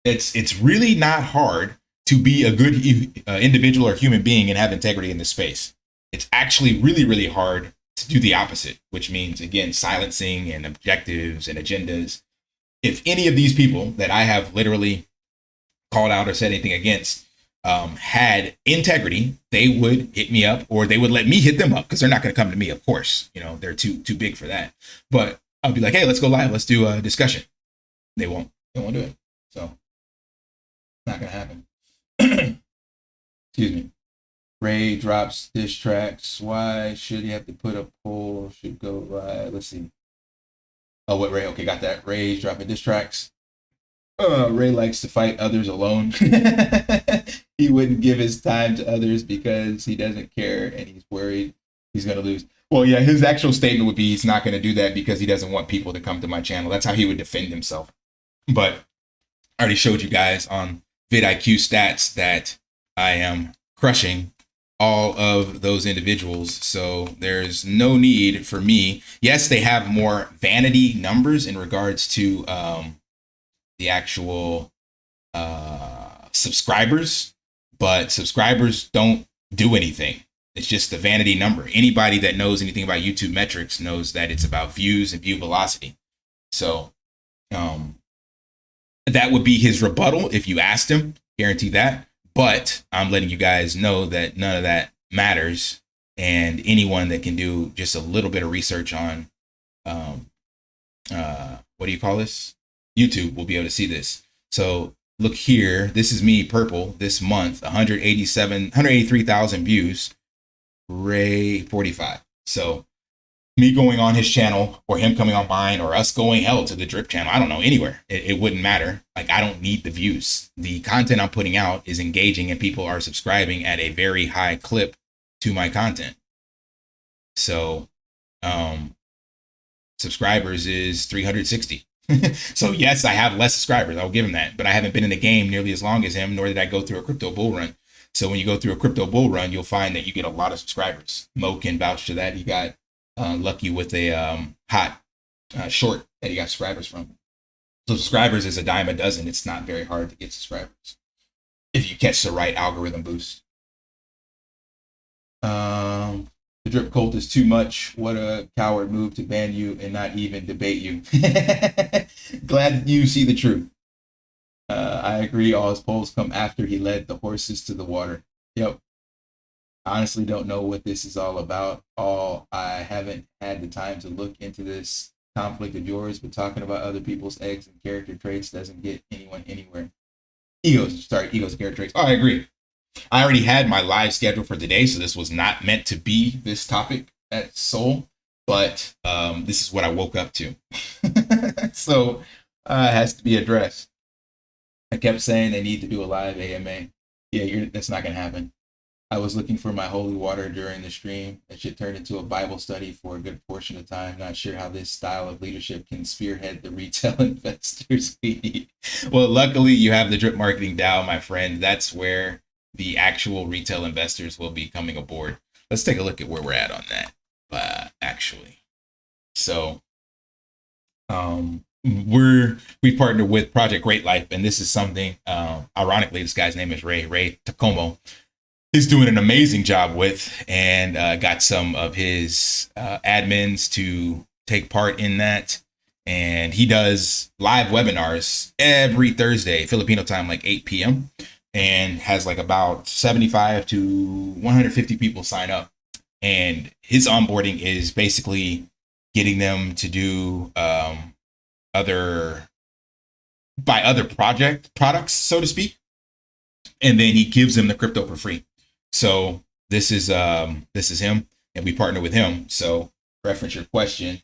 It's really not hard to be a good individual or human being and have integrity in this space. It's actually really, really hard to do the opposite, which means, again, silencing and objectives and agendas. If any of these people that I have literally called out or said anything against had integrity, they would hit me up, or they would let me hit them up, because they're not going to come to me, of course. You know, they're too big for that. But I'll be like, "Hey, let's go live. Let's do a discussion." They won't do it. So not going to happen. Excuse me. Ray drops diss tracks. Why should he have to put a poll? Should go right. Let's see. Oh, what Ray? Okay, got that. Ray's dropping diss tracks. Ray likes to fight others alone. He wouldn't give his time to others because he doesn't care and he's worried he's going to lose. Well, yeah, his actual statement would be he's not going to do that because he doesn't want people to come to my channel. That's how he would defend himself. But I already showed you guys on vidIQ stats that I am crushing all of those individuals. So there's no need for me. Yes, they have more vanity numbers in regards to the actual subscribers, but subscribers don't do anything. It's just the vanity number. Anybody that knows anything about YouTube metrics knows that it's about views and view velocity. So that would be his rebuttal if you asked him, guarantee that. But I'm letting you guys know that none of that matters. And anyone that can do just a little bit of research on, what do you call this? YouTube will be able to see this. So look here. This is me, purple, this month, 183,000 views, Ray 45. So me going on his channel or him coming on mine or us going to the drip channel, I don't know, anywhere. It wouldn't matter. Like, I don't need the views. The content I'm putting out is engaging and people are subscribing at a very high clip to my content. So subscribers is 360. So yes, I have less subscribers. I'll give him that, but I haven't been in the game nearly as long as him, nor did I go through a crypto bull run. So when you go through a crypto bull run, you'll find that you get a lot of subscribers. Mo can vouch to that. He got lucky with a hot short that he got subscribers from. So subscribers is a dime a dozen. It's not very hard to get subscribers if you catch the right algorithm boost. The drip cult is too much. What a coward move to ban you and not even debate you. Glad you see the truth. I agree. All his polls come after he led the horses to the water. Yep. Honestly don't know what this is all about. I haven't had the time to look into this conflict of yours, but talking about other people's eggs and character traits doesn't get anyone anywhere. Egos and character traits. Oh, I agree. I already had my live schedule for today, so this was not meant to be this topic at Soul, but this is what I woke up to. So it has to be addressed. I kept saying they need to do a live AMA. Yeah, that's not going to happen. I was looking for my holy water during the stream. That should turn into a Bible study for a good portion of time. Not sure how this style of leadership can spearhead the retail investors we need. Well, luckily you have the drip marketing DAO, my friend. That's where the actual retail investors will be coming aboard. Let's take a look at where we're at on that, actually. So we partnered with Project Great Life, and this is something, ironically, this guy's name is Ray Tacomo. He's doing an amazing job with, and got some of his admins to take part in that. And he does live webinars every Thursday, Filipino time, like 8 p.m. and has like about 75 to 150 people sign up. And his onboarding is basically getting them to do other products, so to speak. And then he gives them the crypto for free. So this is him, and we partner with him. So reference your question.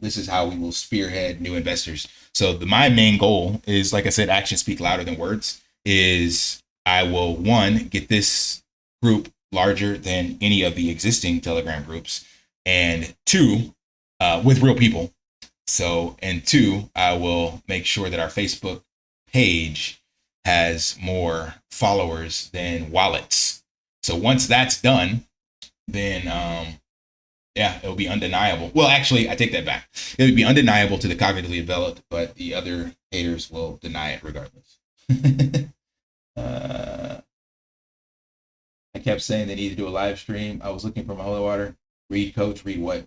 This is how we will spearhead new investors. So my main goal is, like I said, actions speak louder than words. is I will, one, get this group larger than any of the existing Telegram groups, and two, with real people. So, and two, I will make sure that our Facebook page has more followers than wallets. So once that's done, then yeah, it'll be undeniable. Well, actually, I take that back. It would be undeniable to the cognitively developed, but the other haters will deny it regardless. I kept saying they need to do a live stream. I was looking for my holy water. Read, coach, read what?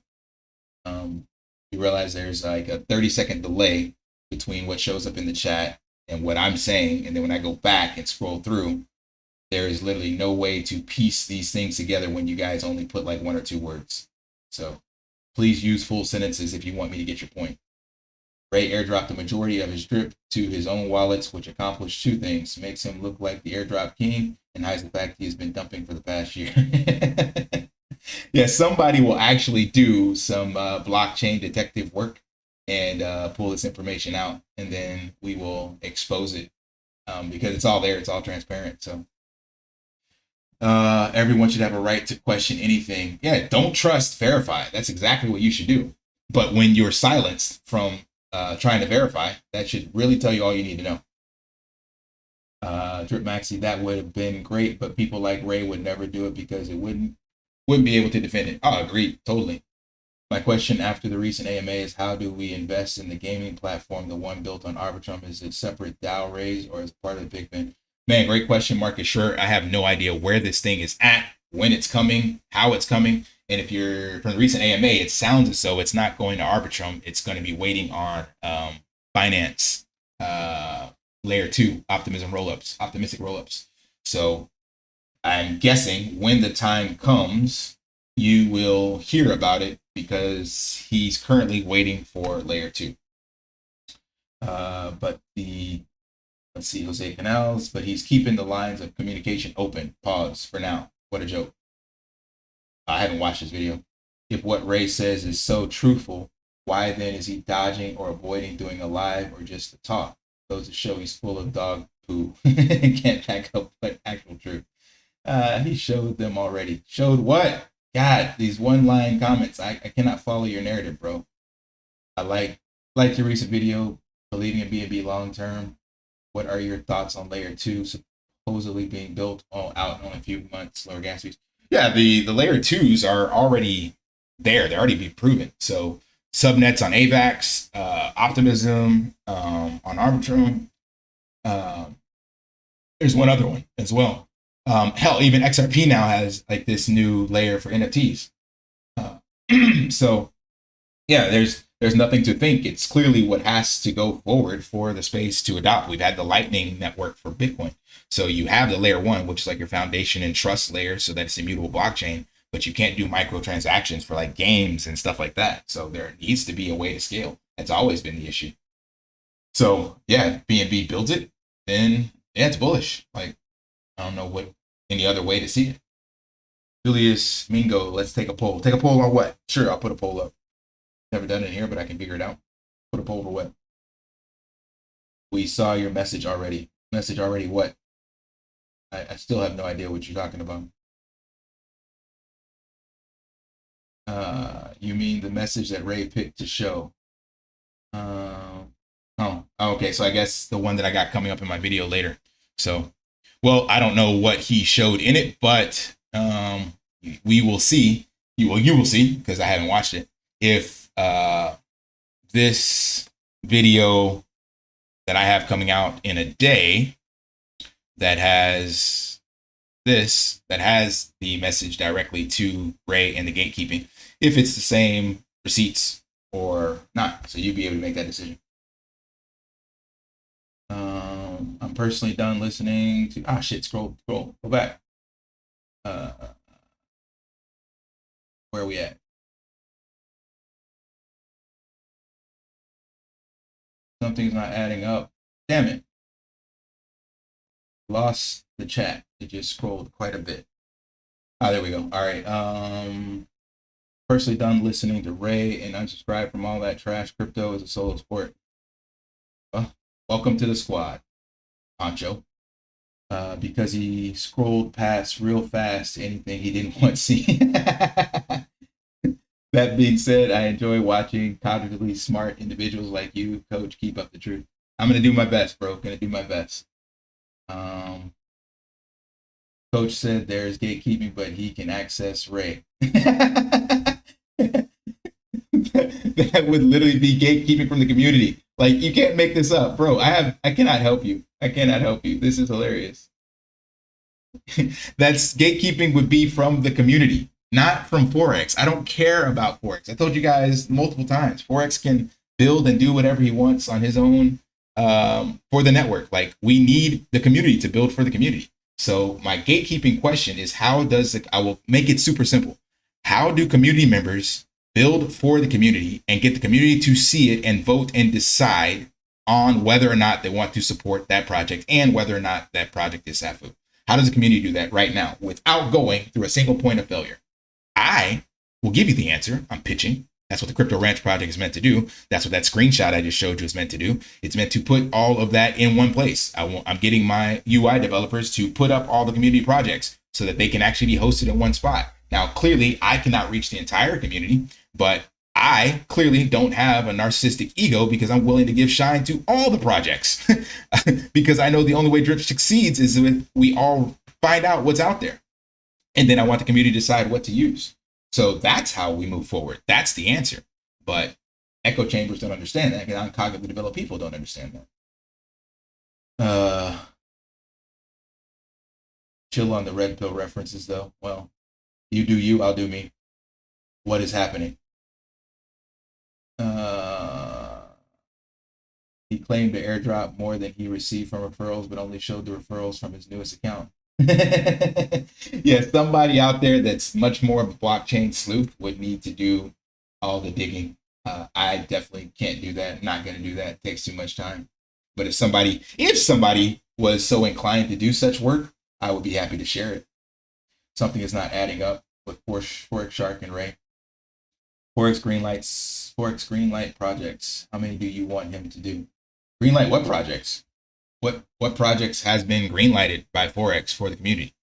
You realize there's like a 30-second delay between what shows up in the chat and what I'm saying. And then when I go back and scroll through, there is literally no way to piece these things together when you guys only put like 1 or 2 words. So please use full sentences if you want me to get your point. Ray airdropped the majority of his drip to his own wallets, which accomplished 2 things. Makes him look like the airdrop king and hides the fact he has been dumping for the past year. Yeah, somebody will actually do some blockchain detective work and pull this information out, and then we will expose it because it's all there. It's all transparent. So everyone should have a right to question anything. Yeah, don't trust, verify. That's exactly what you should do. But when you're silenced from trying to verify, that should really tell you all you need to know. Drip Maxi, that would have been great, but people like Ray would never do it because it wouldn't be able to defend it. Oh, agreed, totally. My question after the recent AMA is, how do we invest in the gaming platform, the one built on Arbitrum? Is it separate DAO raise or is part of the big Ben? Man, great question, Marcus. Sure, I have no idea where this thing is at, when it's coming, how it's coming. And if you're from the recent AMA, it sounds as though it's not going to Arbitrum. It's going to be waiting on Binance layer 2 optimistic rollups. So I'm guessing when the time comes, you will hear about it because he's currently waiting for layer 2. But let's see, Jose Canals, but he's keeping the lines of communication open. Pause for now. What a joke. I haven't watched this video. If what Ray says is so truthful, why then is he dodging or avoiding doing a live or just a talk? Goes to show he's full of dog poo. Can't back up but actual truth. He showed them already. Showed what? God, these one-line comments. I cannot follow your narrative, bro. I like your recent video, believing in BNB long-term. What are your thoughts on layer 2 supposedly being built out in a few months, lower gas fees? Yeah, the layer 2s are already there. They're already being proven. So subnets on AVAX, Optimism on Arbitrum. There's one other one as well. Hell, even XRP now has like this new layer for NFTs. So yeah, there's nothing to think. It's clearly what has to go forward for the space to adopt. We've had the Lightning Network for Bitcoin. So you have the layer 1, which is like your foundation and trust layer, so that it's immutable blockchain, but you can't do microtransactions for like games and stuff like that. So there needs to be a way to scale. That's always been the issue. So yeah, if BNB builds it, then yeah, it's bullish. Like, I don't know what any other way to see it. Julius Mingo, let's take a poll. Take a poll on what? Sure, I'll put a poll up. Never done it here, but I can figure it out. Put a poll for what? We saw your message already. Message already what? I still have no idea what you're talking about. You mean the message that Ray picked to show? Oh, okay. So I guess the one that I got coming up in my video later. So, well, I don't know what he showed in it, but we will see. You will see, because I haven't watched it. If this video that I have coming out in a day that has the message directly to Ray and the gatekeeping, if it's the same receipts or not. So you'll be able to make that decision. I'm personally done listening to scroll, go back. Where are we at? Something's not adding up. Damn it. Lost the chat. It just scrolled quite a bit. There we go. All right. Personally done listening to Ray and unsubscribe from all that trash. Crypto is a solo sport. Well, welcome to the squad, Poncho. because he scrolled past real fast anything he didn't want to see. That being said, I enjoy watching cognitively smart individuals like you, Coach. Keep up the truth. I'm gonna do my best, bro. Gonna do my best. Coach said there's gatekeeping, but he can access Ray. That would literally be gatekeeping from the community. Like, you can't make this up, bro. I cannot help you. I cannot help you. This is hilarious. That's gatekeeping would be from the community, not from Forex. I don't care about Forex. I told you guys multiple times, Forex can build and do whatever he wants on his own for the network. Like, we need the community to build for the community. So my gatekeeping question is, how does I will make it super simple. How do community members build for the community and get the community to see it and vote and decide on whether or not they want to support that project and whether or not that project is SAFU? How does the community do that right now without going through a single point of failure? I will give you the answer. I'm pitching. That's what the Crypto Ranch project is meant to do. That's what that screenshot I just showed you is meant to do. It's meant to put all of that in one place. I'm getting my UI developers to put up all the community projects so that they can actually be hosted in one spot. Now, clearly, I cannot reach the entire community, but I clearly don't have a narcissistic ego because I'm willing to give shine to all the projects because I know the only way Drip succeeds is if we all find out what's out there. And then I want the community to decide what to use. So that's how we move forward. That's the answer. But echo chambers don't understand that, and cognitively developed people don't understand that. Chill on the red pill references, though. Well, you do you, I'll do me. What is happening? He claimed to airdrop more than he received from referrals, but only showed the referrals from his newest account. Yeah, somebody out there that's much more of a blockchain sleuth would need to do all the digging. I definitely can't do that. Not going to do that. It takes too much time. But if somebody was so inclined to do such work, I would be happy to share it. Something is not adding up with Forex Shark and Ray. Forex Greenlight projects. How many do you want him to do? Greenlight what projects? What projects has been greenlighted by Forex for the community?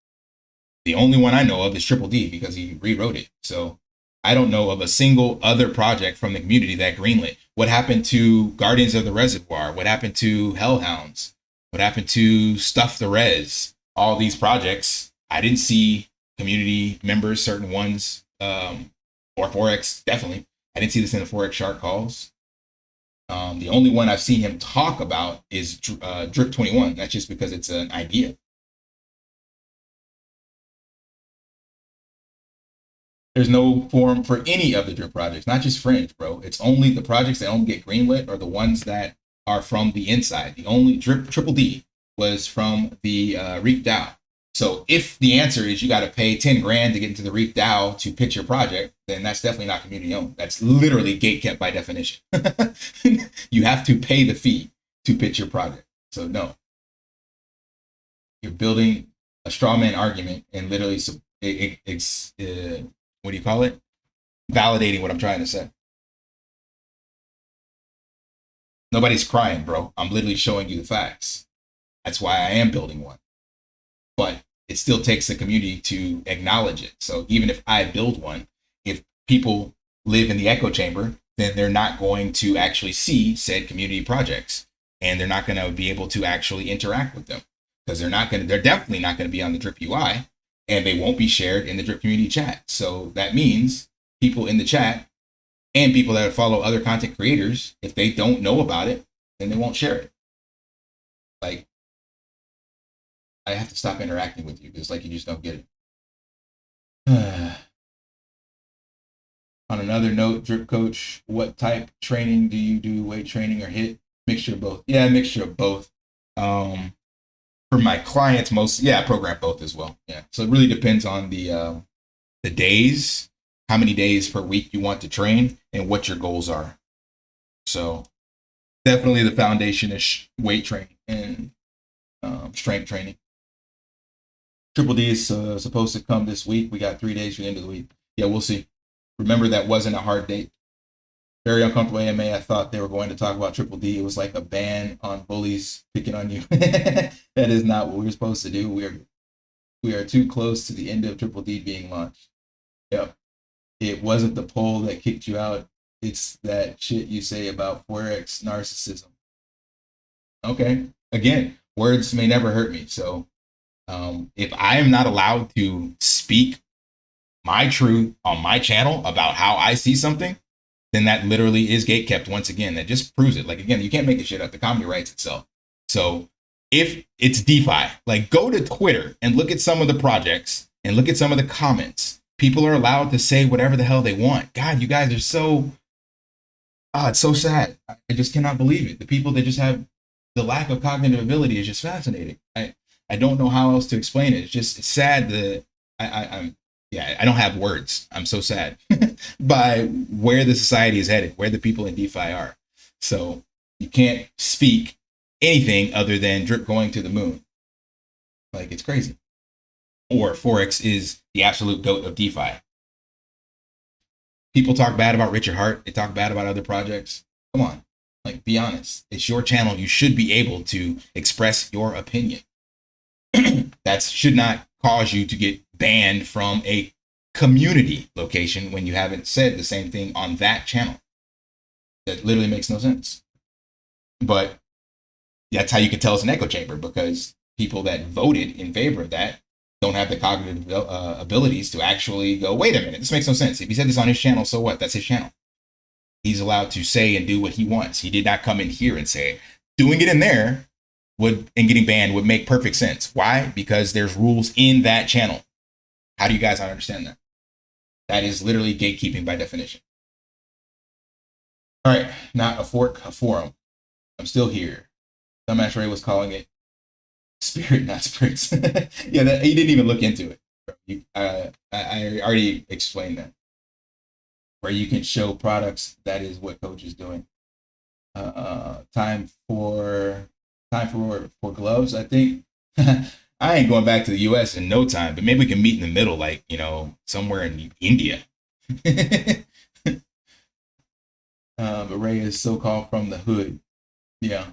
The only one I know of is Triple D because he rewrote it. So I don't know of a single other project from the community that greenlit. What happened to Guardians of the Reservoir? What happened to Hellhounds? What happened to Stuff the Res? All these projects, I didn't see community members, certain ones, or Forex, definitely. I didn't see this in the Forex Shark calls. The only one I've seen him talk about is Drip 21. That's just because it's an idea. There's no forum for any of the Drip projects, not just Fringe, bro. It's only the projects that only get greenlit are the ones that are from the inside. The only Drip Triple D was from the REAP DAO. So if the answer is you got to pay 10 grand to get into the REAP DAO to pitch your project, then that's definitely not community owned. That's literally gatekept by definition. You have to pay the fee to pitch your project. So no, you're building a straw man argument and literally, what do you call it? Validating what I'm trying to say. Nobody's crying, bro. I'm literally showing you the facts. That's why I am building one. But it still takes the community to acknowledge it. So even if I build one, if people live in the echo chamber, then they're not going to actually see said community projects, and they're not going to be able to actually interact with them because they're definitely not going to be on the Drip UI, and they won't be shared in the Drip community chat. So that means people in the chat and people that follow other content creators, if they don't know about it, then they won't share it. Like, I have to stop interacting with you because, like, you just don't get it. On another note, Drip Coach, what type training do you do? Weight training or HIIT? Mixture of both. Yeah, mixture of both. For my clients, I program both as well. Yeah, so it really depends on the days, how many days per week you want to train, and what your goals are. So definitely the foundation is weight training and strength training. Triple D is supposed to come this week. We got 3 days for the end of the week. Yeah, we'll see. Remember, that wasn't a hard date. Very uncomfortable AMA. I thought they were going to talk about Triple D. It was like a ban on bullies picking on you. That is not what we're supposed to do. We are too close to the end of Triple D being launched. Yep. It wasn't the poll that kicked you out. It's that shit you say about Forex narcissism. Okay. Again, words may never hurt me. So if I am not allowed to speak my truth on my channel about how I see something, then that literally is gatekept once again. That just proves it. Like, again, you can't make this shit up. The company writes itself. So if it's DeFi, like, go to Twitter and look at some of the projects and look at some of the comments. People are allowed to say whatever the hell they want. God, you guys are so, it's so sad. I just cannot believe it. The people that just have the lack of cognitive ability is just fascinating. I don't know how else to explain it. It's sad that I don't have words. I'm so sad by where the society is headed, where the people in DeFi are. So you can't speak anything other than drip going to the moon. Like, it's crazy. Or Forex is the absolute goat of DeFi. People talk bad about Richard Hart. They talk bad about other projects. Come on, like, be honest. It's your channel. You should be able to express your opinion. That should not cause you to get banned from a community location when you haven't said the same thing on that channel. That literally makes no sense. But that's how you can tell it's an echo chamber, because people that voted in favor of that don't have the cognitive abilities to actually go, wait a minute, this makes no sense. If he said this on his channel, so what? That's his channel. He's allowed to say and do what he wants. He did not come in here and say it. Doing it in there and getting banned would make perfect sense. Why? Because there's rules in that channel. How do you guys not understand that? That is literally gatekeeping by definition. All right, not a fork, a forum. I'm still here. Dumbass Ray was calling it spirit, not spritz. Yeah, he didn't even look into it. I already explained that. Where you can show products, that is what Coach is doing. Time for gloves, I think. I ain't going back to the US in no time, but maybe we can meet in the middle, like, somewhere in India. But Ray is so-called from the hood. Yeah,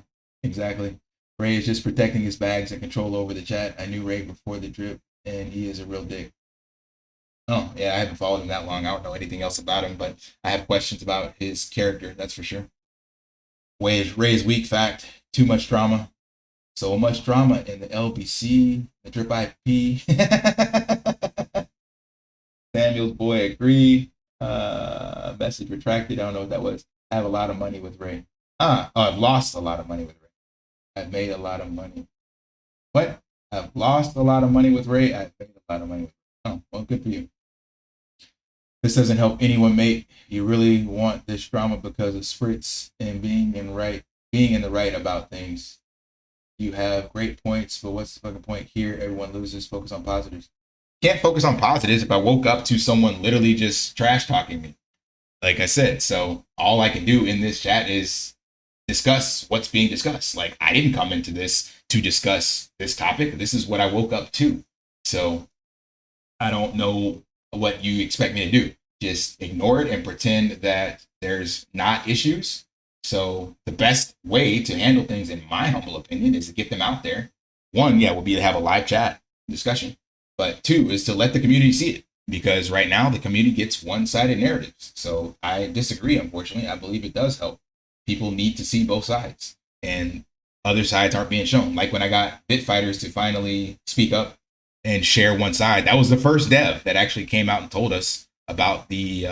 exactly. Ray is just protecting his bags and control over the chat. I knew Ray before the drip, and he is a real dick. Oh, yeah, I haven't followed him that long. I don't know anything else about him, but I have questions about his character, that's for sure. Ray's weak fact, too much drama. So much drama in the LBC, the drip IP. Samuel's boy agree. Message retracted. I don't know what that was. I have a lot of money with Ray. I've lost a lot of money with Ray. I've made a lot of money. What? I've lost a lot of money with Ray. I've made a lot of money with Ray. Oh, well, good for you. This doesn't help anyone, mate. You really want this drama because of SPRITZ and being in the right about things. You have great points, but what's the fucking point here? Everyone loses. Focus on positives. Can't focus on positives if I woke up to someone literally just trash talking me. Like I said, so all I can do in this chat is discuss what's being discussed. Like, I didn't come into this to discuss this topic. This is what I woke up to. So I don't know what you expect me to do. Just ignore it and pretend that there's not issues. So the best way to handle things, in my humble opinion, is to get them out there. One, would be to have a live chat discussion. But two is to let the community see it. Because right now the community gets one-sided narratives. So I disagree, unfortunately. I believe it does help. People need to see both sides. And other sides aren't being shown. Like when I got Bitfighters to finally speak up and share one side. That was the first dev that actually came out and told us about the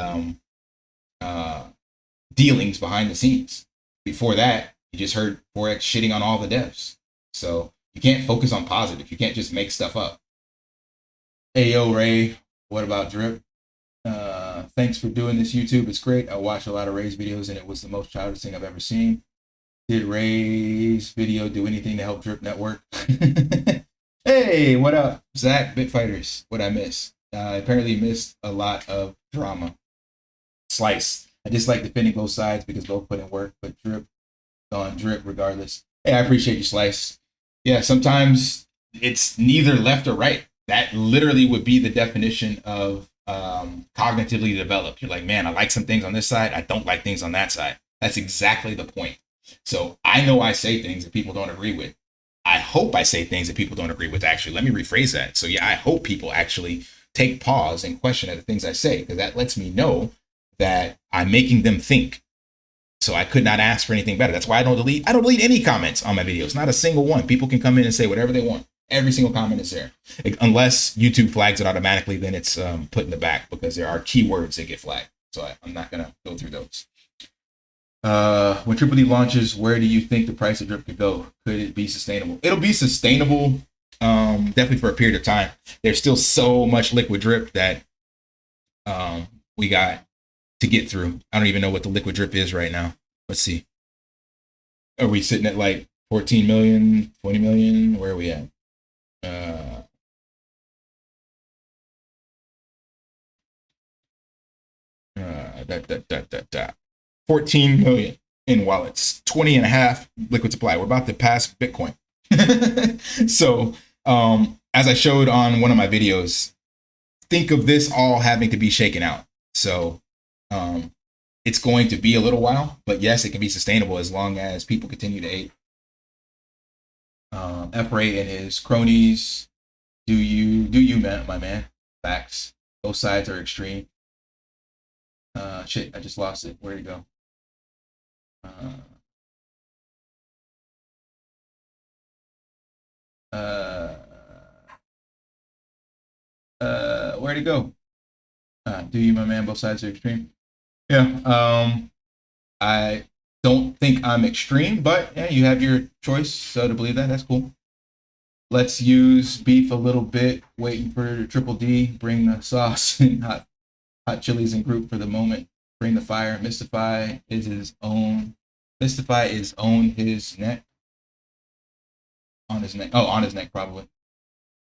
dealings behind the scenes. Before that, you just heard Forex shitting on all the devs. So you can't focus on positive. You can't just make stuff up. Hey, yo, Ray, what about drip? Thanks for doing this, YouTube. It's great. I watched a lot of Ray's videos, and it was the most childish thing I've ever seen. Did Ray's video do anything to help Drip Network? Hey, what up, Zach, Bitfighters? What'd I miss? I apparently missed a lot of drama. Slice. I just like defending both sides because both put in work, but drip on drip regardless. Hey, I appreciate you, Slice. Yeah, sometimes it's neither left or right. That literally would be the definition of cognitively developed. You're like, man, I like some things on this side. I don't like things on that side. That's exactly the point. So I know I say things that people don't agree with. I hope I say things that people don't agree with. Actually, let me rephrase that. So yeah, I hope people actually take pause and question at the things I say, because that lets me know that I'm making them think. So I could not ask for anything better. That's why I don't delete any comments on my videos. Not a single one. People can come in and say whatever they want. Every single comment is there. Unless YouTube flags it automatically, then it's put in the back, because there are keywords that get flagged. So I'm not going to go through those. When Triple D launches, where do you think the price of drip could go? Could it be sustainable? It'll be sustainable, definitely for a period of time. There's still so much liquid drip that we got to get through. I don't even know what the liquid drip is right now. Let's see. Are we sitting at like 14 million, 20 million? Where are we at? 14 million in wallets, 20 and a half liquid supply. We're about to pass Bitcoin. So as I showed on one of my videos, think of this all having to be shaken out. So it's going to be a little while, but yes, it can be sustainable as long as people continue to aid. F-Ray and his cronies. Do you, man, my man? Facts. Both sides are extreme. Shit, I just lost it. Where'd it go? Where'd it go? Do you, my man? Both sides are extreme. Yeah. I don't think I'm extreme, but yeah, you have your choice. So to believe that, that's cool. Let's use beef a little bit. Waiting for Triple D. Bring the sauce and hot chilies in group for the moment. Bring the fire. Mystify is his own. Mystify is on his neck. On his neck. Oh, on his neck probably.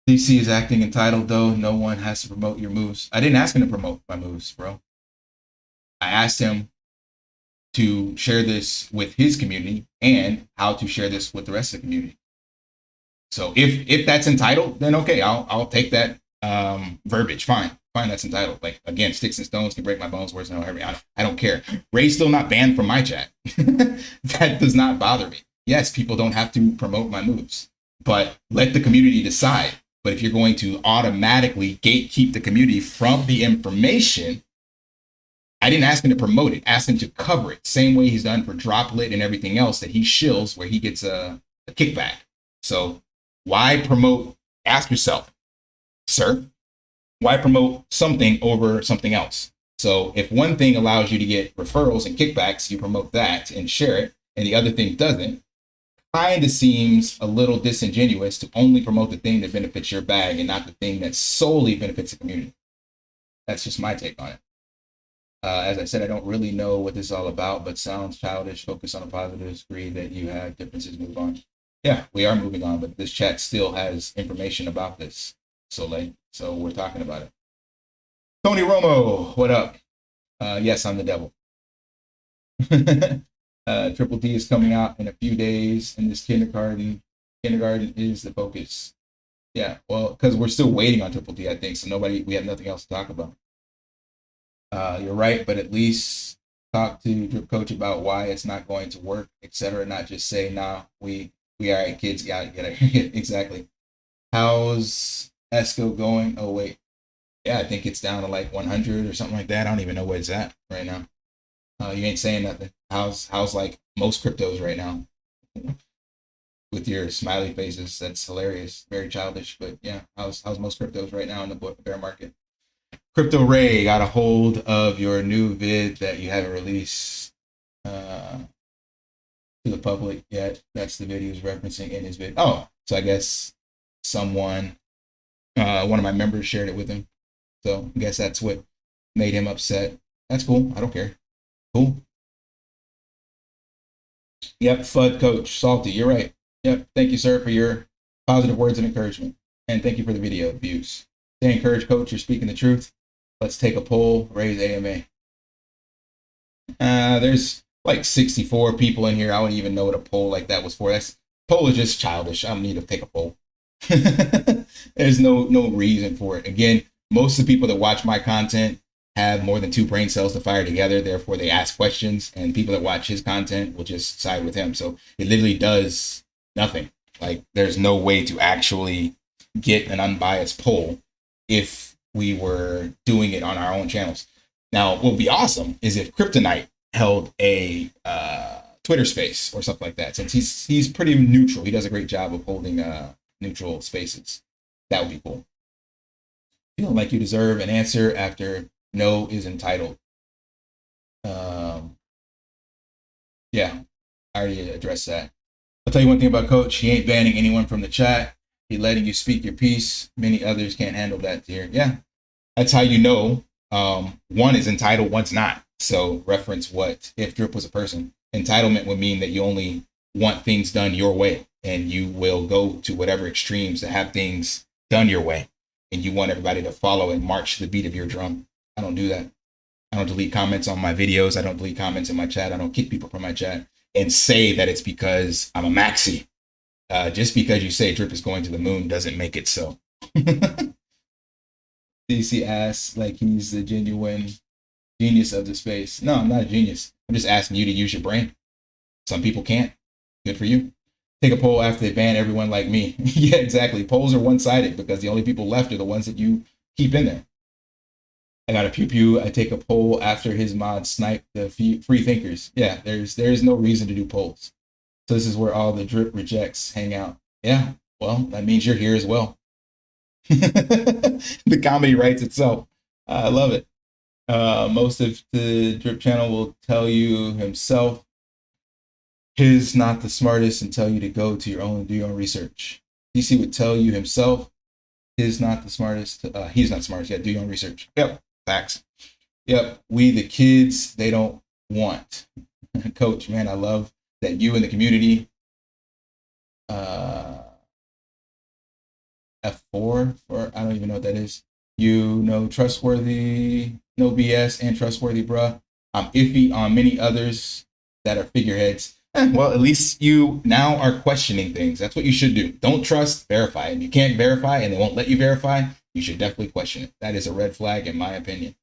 DC is acting entitled though. No one has to promote your moves. I didn't ask him to promote my moves, bro. I asked him to share this with his community and how to share this with the rest of the community. So if that's entitled, then okay, I'll take that verbiage. Fine, that's entitled. Like again, sticks and stones can break my bones, words and I don't care. Ray's still not banned from my chat. That does not bother me. Yes, people don't have to promote my moves, but let the community decide. But if you're going to automatically gatekeep the community from the information, I didn't ask him to promote it, asked him to cover it. Same way he's done for Droplet and everything else that he shills where he gets a kickback. So why promote? Ask yourself, sir, why promote something over something else? So if one thing allows you to get referrals and kickbacks, you promote that and share it, and the other thing doesn't. Kind of seems a little disingenuous to only promote the thing that benefits your bag and not the thing that solely benefits the community. That's just my take on it. As I said, I don't really know what this is all about, but sounds childish. Focus on the positives. Agree that you have differences. Move on. Yeah, we are moving on, but this chat still has information about this. So we're talking about it. Tony Romo, what up? Yes, I'm the devil. Triple D is coming out in a few days, and this kindergarten is the focus. Yeah, well, because we're still waiting on Triple D, I think. So we have nothing else to talk about. You're right, but at least talk to Drip Coach about why it's not going to work, etc. Not just say, nah, we all right, kids, gotta get it. Exactly. How's Esco going? Oh wait, yeah, I think it's down to like 100 or something like that. I don't even know where it's at right now. You ain't saying nothing. How's like most cryptos right now? With your smiley faces, that's hilarious. Very childish, but yeah. How's most cryptos right now in the bear market? Crypto Ray got a hold of your new vid that you haven't released to the public yet. That's the video he's referencing in his vid. Oh, so I guess someone, one of my members shared it with him. So I guess that's what made him upset. That's cool. I don't care. Cool. Yep, FUD coach, Salty, you're right. Yep, thank you, sir, for your positive words of encouragement. And thank you for the video views. Stay encouraged, coach, you're speaking the truth. Let's take a poll, raise AMA. There's like 64 people in here. I wouldn't even know what a poll like that was for. Poll is just childish. I don't need to take a poll. There's no reason for it. Again, most of the people that watch my content have more than 2 brain cells to fire together. Therefore, they ask questions, and people that watch his content will just side with him. So it literally does nothing. Like, there's no way to actually get an unbiased poll if we were doing it on our own channels. Now, what would be awesome is if Kryptonite held a Twitter space or something like that, since he's pretty neutral. He does a great job of holding neutral spaces. That would be cool. Feeling like you deserve an answer after no is entitled. Yeah, I already addressed that. I'll tell you one thing about Coach. He ain't banning anyone from the chat. He letting you speak your piece. Many others can't handle that here. Yeah, that's how you know one is entitled, one's not. So reference what if Drip was a person. Entitlement would mean that you only want things done your way, and you will go to whatever extremes to have things done your way, and you want everybody to follow and march to the beat of your drum. I don't do that. I don't delete comments on my videos. I don't delete comments in my chat. I don't kick people from my chat and say that it's because I'm a maxi. Just because you say Drip is going to the moon doesn't make it so. DC asks like he's the genuine genius of the space. No, I'm not a genius. I'm just asking you to use your brain. Some people can't. Good for you. Take a poll after they ban everyone like me. Yeah, exactly. Polls are one-sided because the only people left are the ones that you keep in there. I got a pew pew. I take a poll after his mod snipe the free thinkers. Yeah, there's no reason to do polls. So this is where all the Drip rejects hang out. Yeah, well, that means you're here as well. The comedy writes itself. I love it. Most of the Drip channel will tell you himself. His not the smartest and tell you to go to your own, do your own research. DC would tell you himself. His not the smartest. He's not the smartest. Yeah, do your own research. Yep, facts. Yep, we the kids, they don't want. Coach, man, I love that you and the community. F4 for I don't even know what that is. You know, trustworthy, no BS, and trustworthy, bruh. I'm iffy on many others that are figureheads. Well, at least you now are questioning things. That's what you should do. Don't trust, verify. If you can't verify and they won't let you verify, you should definitely question it. That is a red flag in my opinion.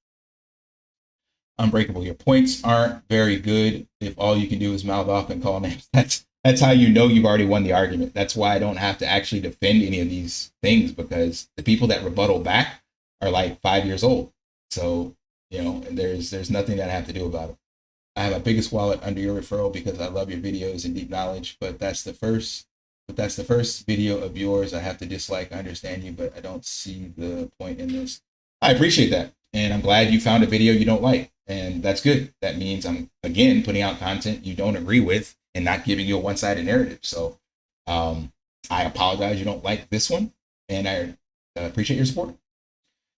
Unbreakable. Your points aren't very good if all you can do is mouth off and call names. That's how you know you've already won the argument. That's why I don't have to actually defend any of these things, because the people that rebuttal back are like 5 years old. So, you know, there's nothing that I have to do about it. I have my biggest wallet under your referral because I love your videos and deep knowledge, but that's the first video of yours I have to dislike. I understand you, but I don't see the point in this. I appreciate that. And I'm glad you found a video you don't like. And that's good. That means I'm, again, putting out content you don't agree with and not giving you a one-sided narrative. So I apologize you don't like this one, and I appreciate your support.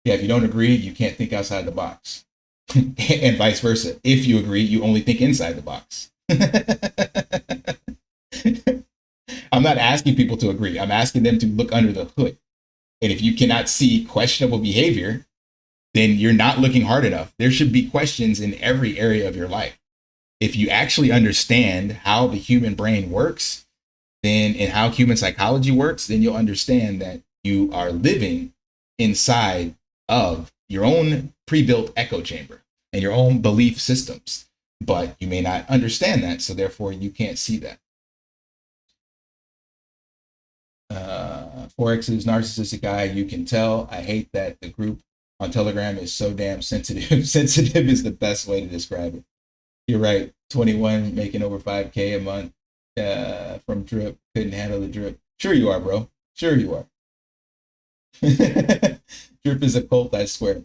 Yeah, if you don't agree, you can't think outside the box. And vice versa. If you agree, you only think inside the box. I'm not asking people to agree. I'm asking them to look under the hood. And if you cannot see questionable behavior, then you're not looking hard enough. There should be questions in every area of your life. If you actually understand how the human brain works, then and how human psychology works, then you'll understand that you are living inside of your own pre-built echo chamber and your own belief systems, but you may not understand that, so therefore you can't see that. Forex is narcissistic guy, you can tell. I hate that the group on Telegram is so damn sensitive. Sensitive is the best way to describe it. You're right. 21 making over 5K a month from Drip. Couldn't handle the drip. Sure you are, bro. Sure you are. Drip is a cult, I swear.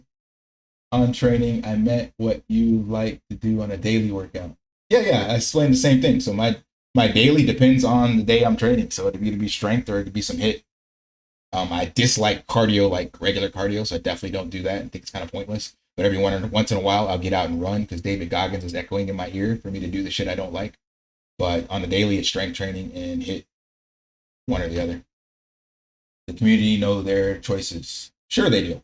On training, I meant what you like to do on a daily workout. Yeah, I explained the same thing. So my daily depends on the day I'm training. So it could either be strength or it could be some hit. I dislike cardio, like regular cardio, so I definitely don't do that. I think it's kind of pointless. But every once in a while, I'll get out and run because David Goggins is echoing in my ear for me to do the shit I don't like. But on the daily, it's strength training and hit, one or the other. The community know their choices. Sure they do.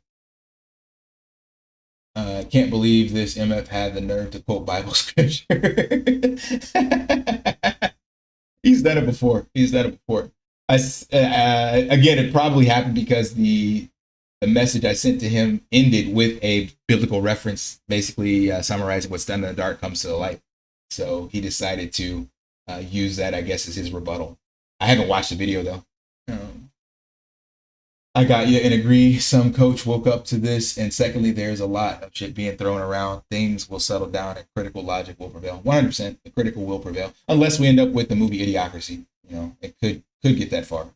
Can't believe this MF had the nerve to quote Bible scripture. He's done it before. Again, it probably happened because the the message I sent to him ended with a biblical reference, basically summarizing what's done in the dark comes to the light. So he decided to use that, I guess, as his rebuttal. I haven't watched the video though. I got you and agree. Some coach woke up to this. And secondly, there's a lot of shit being thrown around. Things will settle down and critical logic will prevail. 100%, the critical will prevail. Unless we end up with the movie Idiocracy. You know, it could get that far.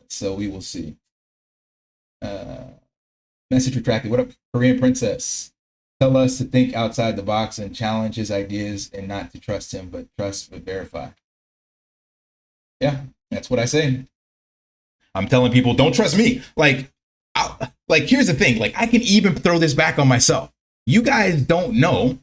So we will see. Message retracted. What up, Korean princess? Tell us to think outside the box and challenge his ideas and not to trust him, but trust but verify. Yeah, that's what I say. I'm telling people, don't trust me. Like here's the thing. Like, I can even throw this back on myself. You guys don't know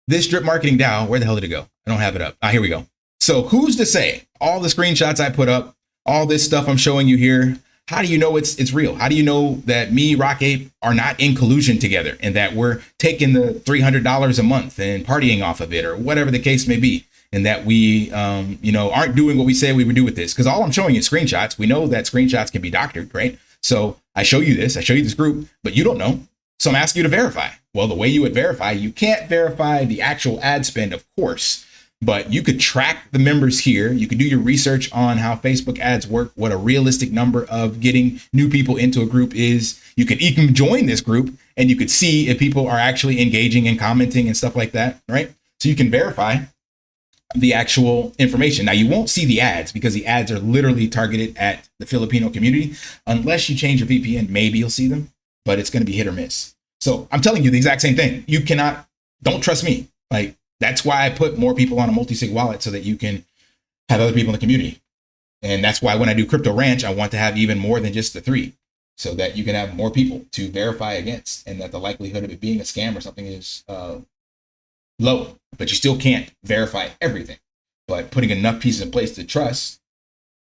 this drip marketing DAO. Where the hell did it go? I don't have it up. Here we go. So who's to say all the screenshots I put up, all this stuff I'm showing you here, how do you know it's real? How do you know that me, Rock Ape, are not in collusion together and that we're taking the $300 a month and partying off of it or whatever the case may be? And that we, aren't doing what we say we would do with this. Because all I'm showing you is screenshots. We know that screenshots can be doctored, right? So I show you this group, but you don't know. So I'm asking you to verify. Well, the way you would verify, you can't verify the actual ad spend, of course, but you could track the members here. You could do your research on how Facebook ads work, what a realistic number of getting new people into a group is. You can join this group and you could see if people are actually engaging and commenting and stuff like that, right? So you can verify the actual information. Now, you won't see the ads because the ads are literally targeted at the Filipino community. Unless you change your VPN, maybe you'll see them, but it's going to be hit or miss. So I'm telling you the exact same thing. Don't trust me. Like, that's why I put more people on a multi-sig wallet so that you can have other people in the community. And that's why when I do Crypto Ranch, I want to have even more than just the 3 so that you can have more people to verify against and that the likelihood of it being a scam or something is low, but you still can't verify everything. But putting enough pieces in place to trust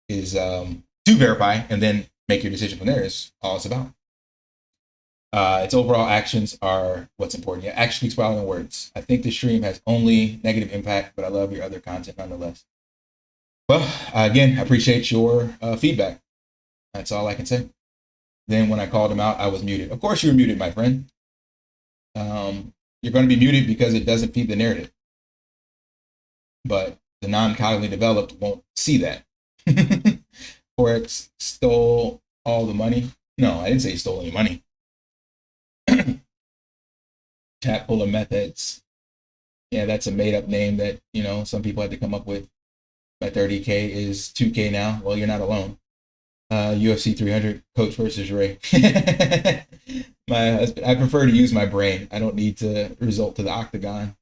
is to verify and then make your decision from there is all it's about. Its overall actions are what's important. Yeah, action speaks louder than words. I think the stream has only negative impact, but I love your other content nonetheless. Well, again, I appreciate your feedback. That's all I can say. Then when I called him out, I was muted. Of course you were muted, my friend. You're going to be muted because it doesn't feed the narrative. But the non-cognitively developed won't see that. Forex stole all the money. No, I didn't say he stole any money. Chat full of methods. Yeah, that's a made-up name that, some people had to come up with. My 30K is 2K now. Well, you're not alone. UFC 300, Coach versus Ray. My husband, I prefer to use my brain. I don't need to resort to the octagon.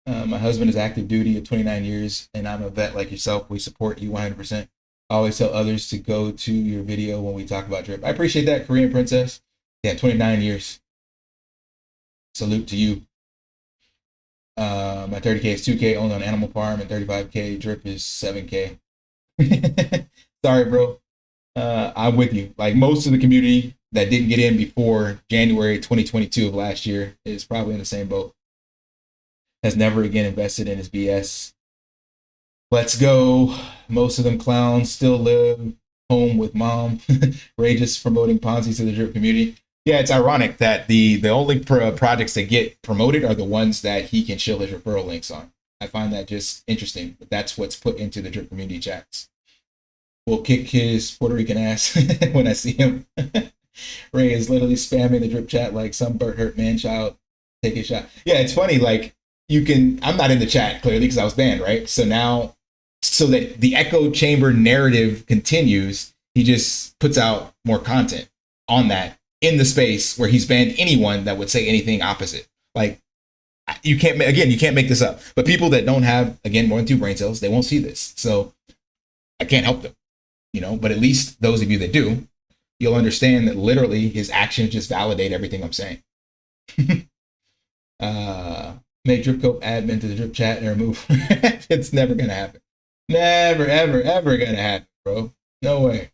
My husband is active duty at 29 years, and I'm a vet like yourself. We support you 100%. I always tell others to go to your video when we talk about drip. I appreciate that, Korean princess. Yeah, 29 years. Salute to you. My 30K is 2K owned on Animal Farm, and 35K drip is 7K. Sorry, bro. I'm with you. Like, most of the community that didn't get in before January 2022 of last year is probably in the same boat. Has never again invested in his BS. Let's go. Most of them clowns still live home with mom. Ray just promoting Ponzi to the drip community. Yeah, it's ironic that the only projects that get promoted are the ones that he can show his referral links on. I find that just interesting. But that's what's put into the drip community chats. We'll kick his Puerto Rican ass when I see him. Ray is literally spamming the drip chat like some hurt man child. Take a shot. Yeah, it's funny. Like, I'm not in the chat clearly because I was banned, right? So now, so that the echo chamber narrative continues, he just puts out more content on that in the space where he's banned anyone that would say anything opposite. Like, you can't make this up. But people that don't have, again, more than 2 brain cells, they won't see this. So I can't help them, but at least those of you that do, you'll understand that literally his actions just validate everything I'm saying. Make DripCope admin to the drip chat and remove. It's never going to happen. Never, ever, ever going to happen, bro. No way.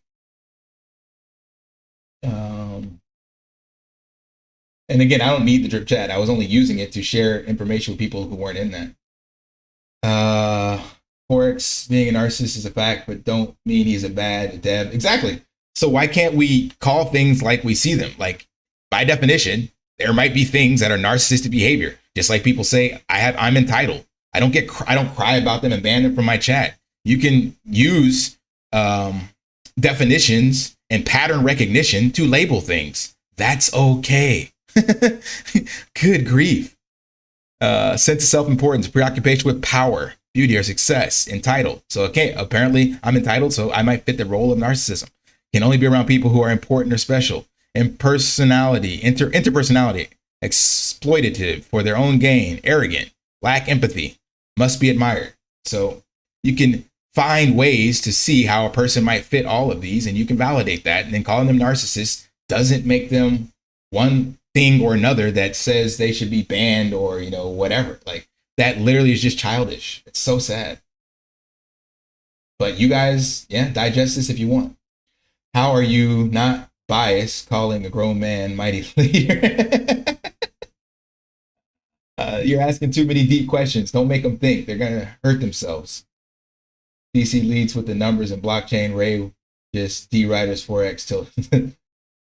And again, I don't need the drip chat. I was only using it to share information with people who weren't in that. Forex being a narcissist is a fact, but don't mean he's a bad dev. Exactly. So why can't we call things like we see them? Like, by definition, there might be things that are narcissistic behavior. Just like people say, I'm entitled. I don't cry about them and ban them from my chat. You can use definitions and pattern recognition to label things. That's okay. Good grief. Sense of self-importance, preoccupation with power, beauty or success, entitled. So, okay, apparently I'm entitled, so I might fit the role of narcissism. Can only be around people who are important or special. Impersonality, interpersonality, exploitative for their own gain, arrogant, lack empathy, must be admired. So you can find ways to see how a person might fit all of these, and you can validate that. And then calling them narcissists doesn't make them one thing or another that says they should be banned or, you know, whatever. Like, that literally is just childish. It's so sad. But you guys, yeah, digest this if you want. How are you not biased calling a grown man mighty leader? You're asking too many deep questions. Don't make them think. They're going to hurt themselves. DC leads with the numbers and blockchain. Ray just D-writers Forex till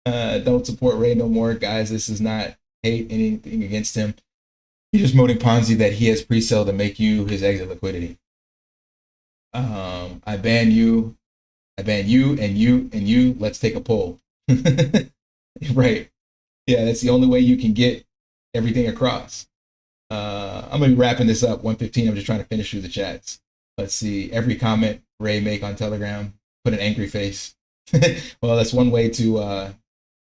don't support Ray no more. Guys, this is not hate anything against him. He's just promoting Ponzi that he has pre-sale to make you his exit liquidity. I ban you and you. Let's take a poll. Right. Yeah, that's the only way you can get everything across. I'm going to be wrapping this up. 1:15. I'm just trying to finish through the chats. Let's see. Every comment Ray make on Telegram, put an angry face. Well, that's one way to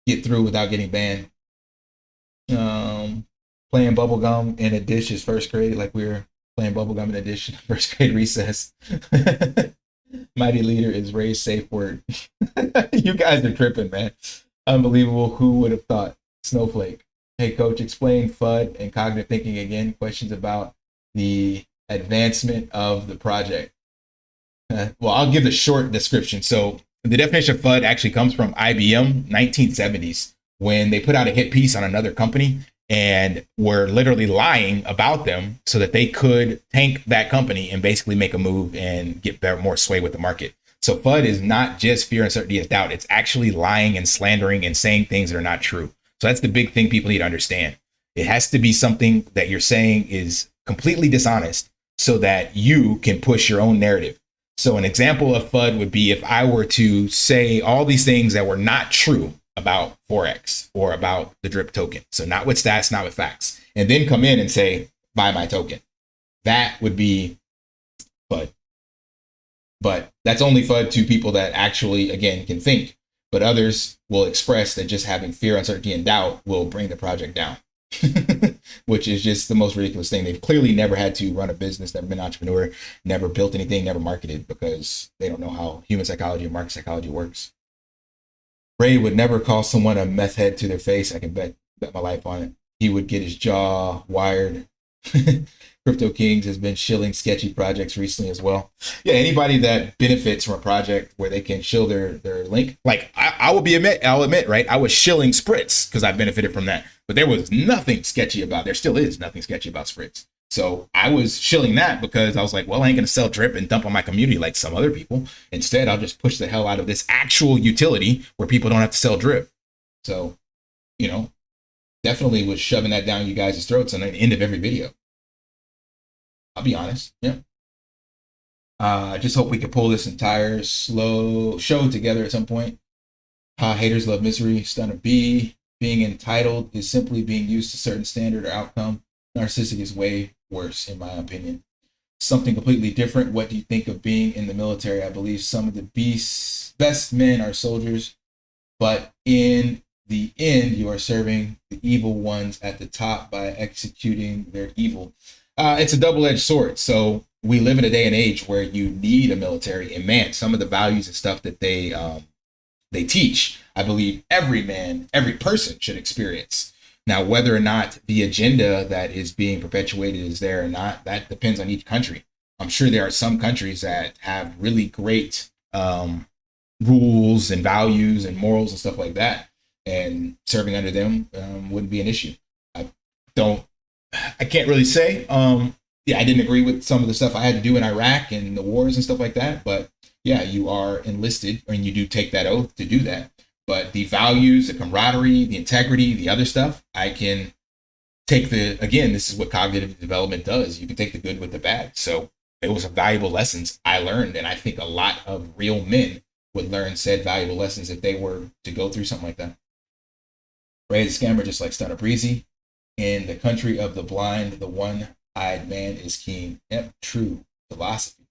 get through without getting banned. Playing bubblegum in a dish is first grade, like we were playing bubblegum in a dish in first grade recess. Mighty leader is Ray's safe word. You guys are tripping, man. Unbelievable. Who would have thought? Snowflake. Hey, coach, explain FUD and cognitive thinking again. Questions about the advancement of the project. Well, I'll give the short description. So the definition of FUD actually comes from IBM, 1970s, when they put out a hit piece on another company and were literally lying about them so that they could tank that company and basically make a move and get more sway with the market. So FUD is not just fear, uncertainty, and doubt. It's actually lying and slandering and saying things that are not true. So that's the big thing people need to understand. It has to be something that you're saying is completely dishonest so that you can push your own narrative. So an example of FUD would be if I were to say all these things that were not true about Forex or about the drip token. So not with stats, not with facts, and then come in and say, buy my token. That would be FUD. But that's only FUD to people that actually, again, can think. But others will express that just having fear, uncertainty, and doubt will bring the project down, which is just the most ridiculous thing. They've clearly never had to run a business, never been an entrepreneur, never built anything, never marketed, because they don't know how human psychology and market psychology works. Ray would never call someone a meth head to their face. I can bet my life on it. He would get his jaw wired. Crypto Kings has been shilling sketchy projects recently as well. Yeah, anybody that benefits from a project where they can shill their link. Like I'll admit, right? I was shilling SPRITZ because I benefited from that. But there was nothing sketchy about, there still is nothing sketchy about SPRITZ. So I was shilling that because I was like, well, I ain't gonna sell drip and dump on my community like some other people. Instead, I'll just push the hell out of this actual utility where people don't have to sell drip. So, you know, definitely was shoving that down you guys' throats on the end of every video. I'll be honest. Yeah. I just hope we can pull this entire slow show together at some point. Haters love misery. Stunner B. Being entitled is simply being used to a certain standard or outcome. Narcissistic is way worse, in my opinion. Something completely different. What do you think of being in the military? I believe some of the best men are soldiers, but in the end, you are serving the evil ones at the top by executing their evil. It's a double-edged sword. So we live in a day and age where you need a military, and man, some of the values and stuff that they teach, I believe every man, every person should experience. Now, whether or not the agenda that is being perpetuated is there or not, that depends on each country. I'm sure there are some countries that have really great rules and values and morals and stuff like that, and serving under them wouldn't be an issue. I can't really say. yeah, I didn't agree with some of the stuff I had to do in Iraq and the wars and stuff like that. But yeah, you are enlisted and you do take that oath to do that. But the values, the camaraderie, the integrity, the other stuff, I can take again, this is what cognitive development does. You can take the good with the bad. So it was some valuable lessons I learned. And I think a lot of real men would learn said valuable lessons if they were to go through something like that. Ray the scammer, just like Stunner Breezy. In the country of the blind, the one-eyed man is king. Yep, true philosophy.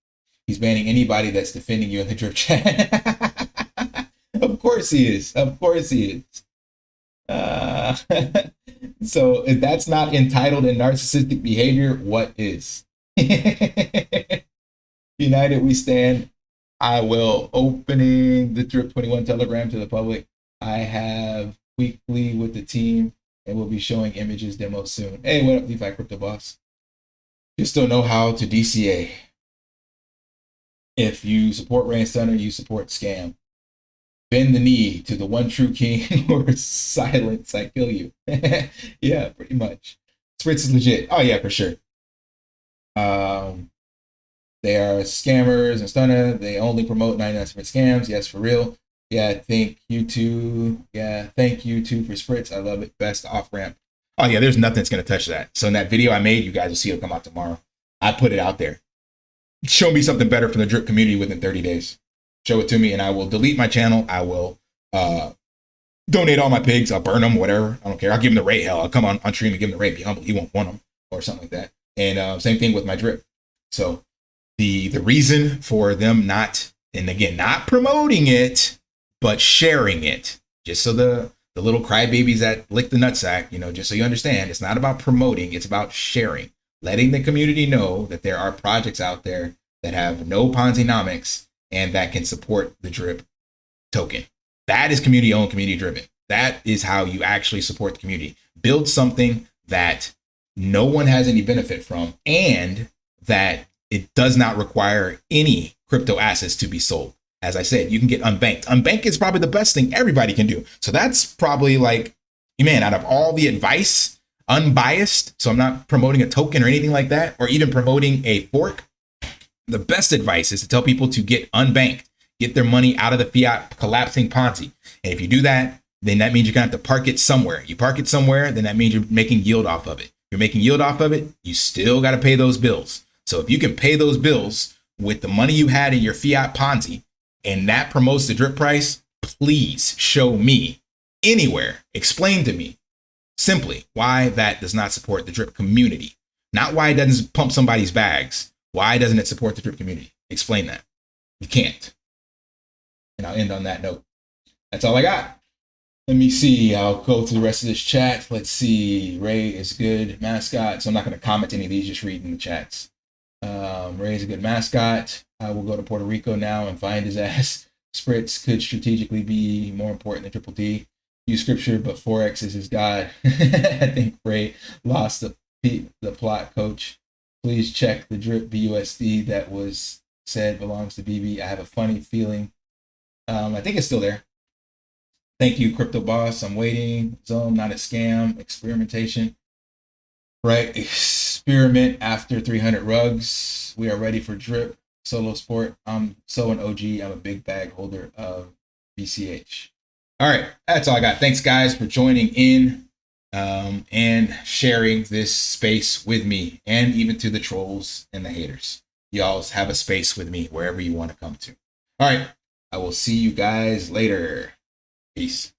He's banning anybody that's defending you in the drip chat. Of course he is. Of course he is. So if that's not entitled and narcissistic behavior, what is? United we stand. I will opening the Drip 21 Telegram to the public. I have weekly with the team and we'll be showing images demos soon. Hey, what up, DeFi Crypto Boss? Just don't know how to DCA. If you support Ray and Stunner, you support scam. Bend the knee to the one true king or silence, I kill you. Yeah, pretty much. SPRITZ is legit. Oh yeah, for sure. They are scammers and Stunner. They only promote 99% scams. Yes, for real. Yeah, thank you too. Yeah, thank you too for SPRITZ. I love it. Best off ramp. Oh yeah, there's nothing that's gonna touch that. So in that video I made, you guys will see it'll come out tomorrow. I put it out there. Show me something better from the drip community within 30 days. Show it to me and I will delete my channel. I will donate all my pigs. I'll burn them, whatever. I don't care. I'll give them the rate. Hell, I'll come on stream and give him the rate. Be humble. He won't want them or something like that. And same thing with my drip. So the reason for them not, and again, not promoting it, but sharing it, just so the little crybabies that lick the nutsack, you know, just so you understand, it's not about promoting, it's about sharing, letting the community know that there are projects out there that have no Ponzi-nomics and that can support the drip token. That is community owned, community driven. That is how you actually support the community. Build something that no one has any benefit from and that it does not require any crypto assets to be sold. As I said, you can get unbanked. Unbanked is probably the best thing everybody can do. So that's probably like, man, out of all the advice, unbiased, so I'm not promoting a token or anything like that, or even promoting a fork, the best advice is to tell people to get unbanked, get their money out of the fiat collapsing Ponzi. And if you do that, then that means you're gonna have to park it somewhere. You park it somewhere, then that means you're making yield off of it. You're making yield off of it, you still gotta pay those bills. So if you can pay those bills with the money you had in your fiat Ponzi, and that promotes the drip price, please show me anywhere, explain to me simply why that does not support the drip community. Not why it doesn't pump somebody's bags. Why doesn't it support the drip community? Explain that. You can't. And I'll end on that note. That's all I got. Let me see. I'll go through the rest of this chat. Let's see. Ray is good mascot. So I'm not going to comment any of these, just reading the chats. Ray is a good mascot. I will go to Puerto Rico now and find his ass. SPRITZ could strategically be more important than Triple D. Use scripture, but Forex is his god. I think Ray lost the plot, coach. Please check the drip BUSD that was said belongs to BB. I have a funny feeling. I think it's still there. Thank you, Crypto Boss. I'm waiting. Zone, not a scam. Experimentation. Right. Experiment after 300 rugs. We are ready for drip. Solo sport. I'm so an OG. I'm a big bag holder of BCH. All right. That's all I got. Thanks, guys, for joining in and sharing this space with me, and even to the trolls and the haters. Y'all have a space with me wherever you want to come to. All right. I will see you guys later. Peace.